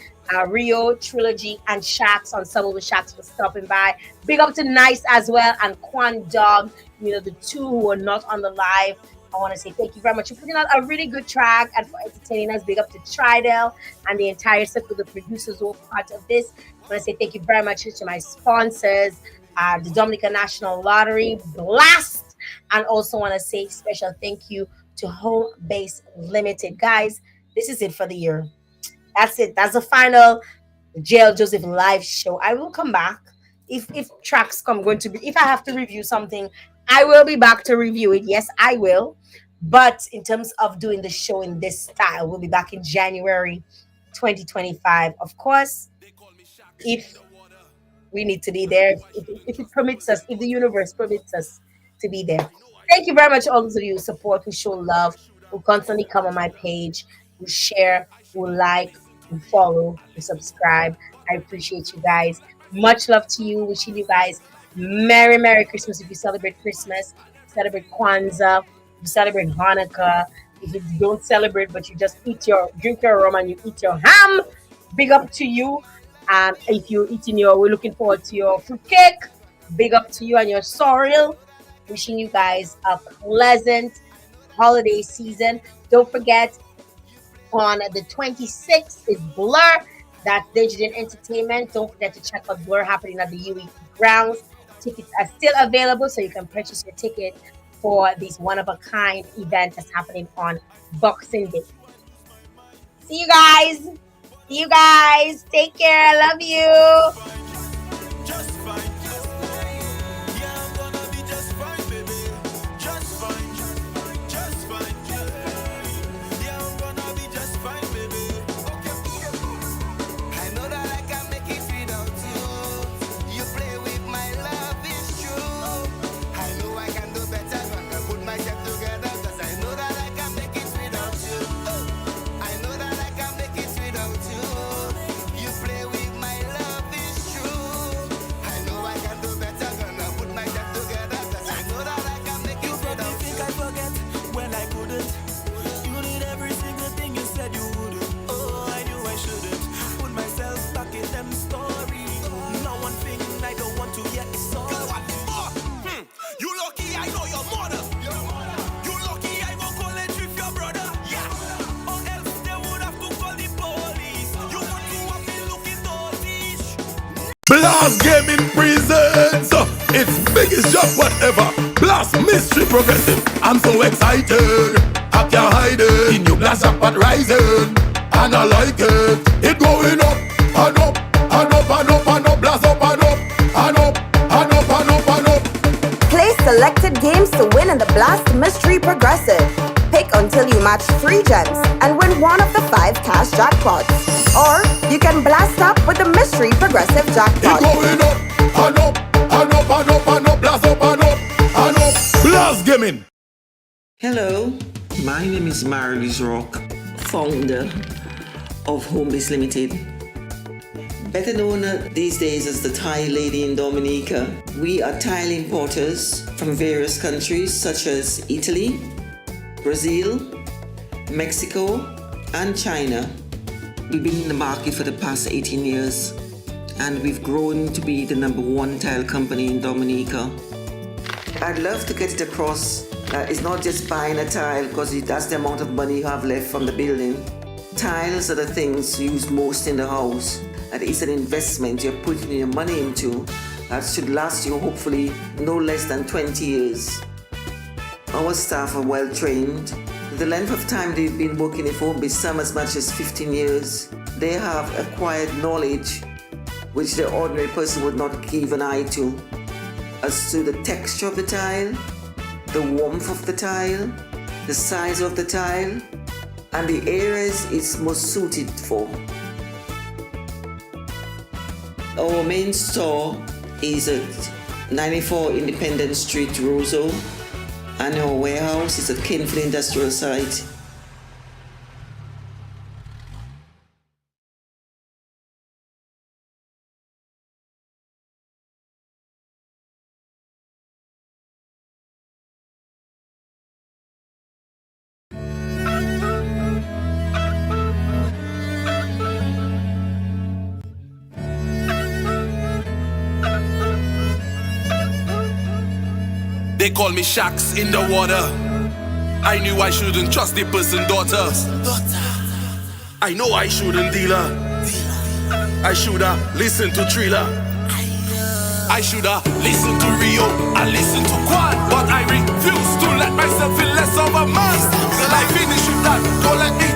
Rio, Trilogy, and Shax on Some of the Shax for stopping by. Big up to Nice as well and Quan Dog, you know, the two who are not on the live. I want to say thank you very much for putting out a really good track and for entertaining us. Big up to Tridel and the entire circle, the producers who are part of this. I want to say thank you very much to my sponsors, the Dominica National Lottery, Blast, and also want to say special thank you to Home Base Limited. Guys, this is it for the year. That's it. That's the final Jael Joseph live show. I will come back if tracks come going to be. If I have to review something, I will be back to review it. Yes, I will. But in terms of doing the show in this style, we'll be back in January 2025. Of course, if we need to be there, if it permits us, if the universe permits us to be there. Thank you very much, all those of you who support, who show love, who constantly come on my page, who share, who like, who follow, who subscribe. I appreciate you guys. Much love to you. Wishing you guys Merry Christmas if you celebrate Christmas, celebrate Kwanzaa, you celebrate Hanukkah. If you don't celebrate, but you just drink your rum and you eat your ham, big up to you. And if you're eating we're looking forward to your fruit cake. Big up to you and your sorrel. Wishing you guys a pleasant holiday season. Don't forget, on the 26th is Blur. That's Digital Entertainment. Don't forget to check out Blur happening at the UE grounds. Tickets are still available, so you can purchase your ticket for this one-of-a-kind event that's happening on Boxing Day. See you guys. See you guys. Take care. I love you. Just fine. Yeah, I'm gonna be just fine, baby. Just fine. Just fine. Yeah, I'm gonna be just fine, baby. I know that I can make it without you. You play with my love, it's true. I know I can do better when I put myself together. Cause I know that I can make it without you. I know that I can make it without you. You play with my love, it's true. I know I can do better when I put myself together. Cause I know that I can make it You probably without think you. I forget when I couldn't. You did every single thing you said you would. Oh, I knew I shouldn't put myself back in them stories. Now one thing I don't want to hear is sorry. You lucky I know your mother. You lucky I won't call it with your brother. Yeah. Or else they would have to call the police. You want to have me looking dollish. Blast Gaming presents its biggest job whatever. Blast Mystery Progressive. I'm so excited. I can't hide it. In your glass up and rising, and I like it. It going up and up and up and up and up, blast up and up and up and up and up and up. Play selected games to win in the Blast Mystery Progressive. Pick until you match 3 gems and win one of the 5 cash jackpots. Or you can blast up with the Mystery Progressive It jackpot. going up and up and up and up and up, blast up and up and up. Blast gaming. Hello, my name is Marlies Rock, founder of Homebase Limited. Better known these days as the Thai Lady in Dominica. We are tile importers from various countries such as Italy, Brazil, Mexico, and China. We've been in the market for the past 18 years, and we've grown to be the #1 tile company in Dominica. I'd love to get it across that it's not just buying a tile because that's the amount of money you have left from the building. Tiles are the things used most in the house, and it's an investment you're putting your money into that should last you hopefully no less than 20 years. Our staff are well trained. The length of time they've been working in home is some as much as 15 years. They have acquired knowledge which the ordinary person would not give an eye to, as to the texture of the tile, the warmth of the tile, the size of the tile, and the areas it's most suited for. Our main store is at 94 Independence Street, Roseau, and our warehouse is at Kinfley Industrial Site. They call me sharks in the water. I knew I shouldn't trust the person daughter. I know I shouldn't deal her. I shoulda listened to Trilla. I shoulda listened to Rio and listened to Quan. But I refuse to let myself feel less of a man. The life finish with that. Don't let me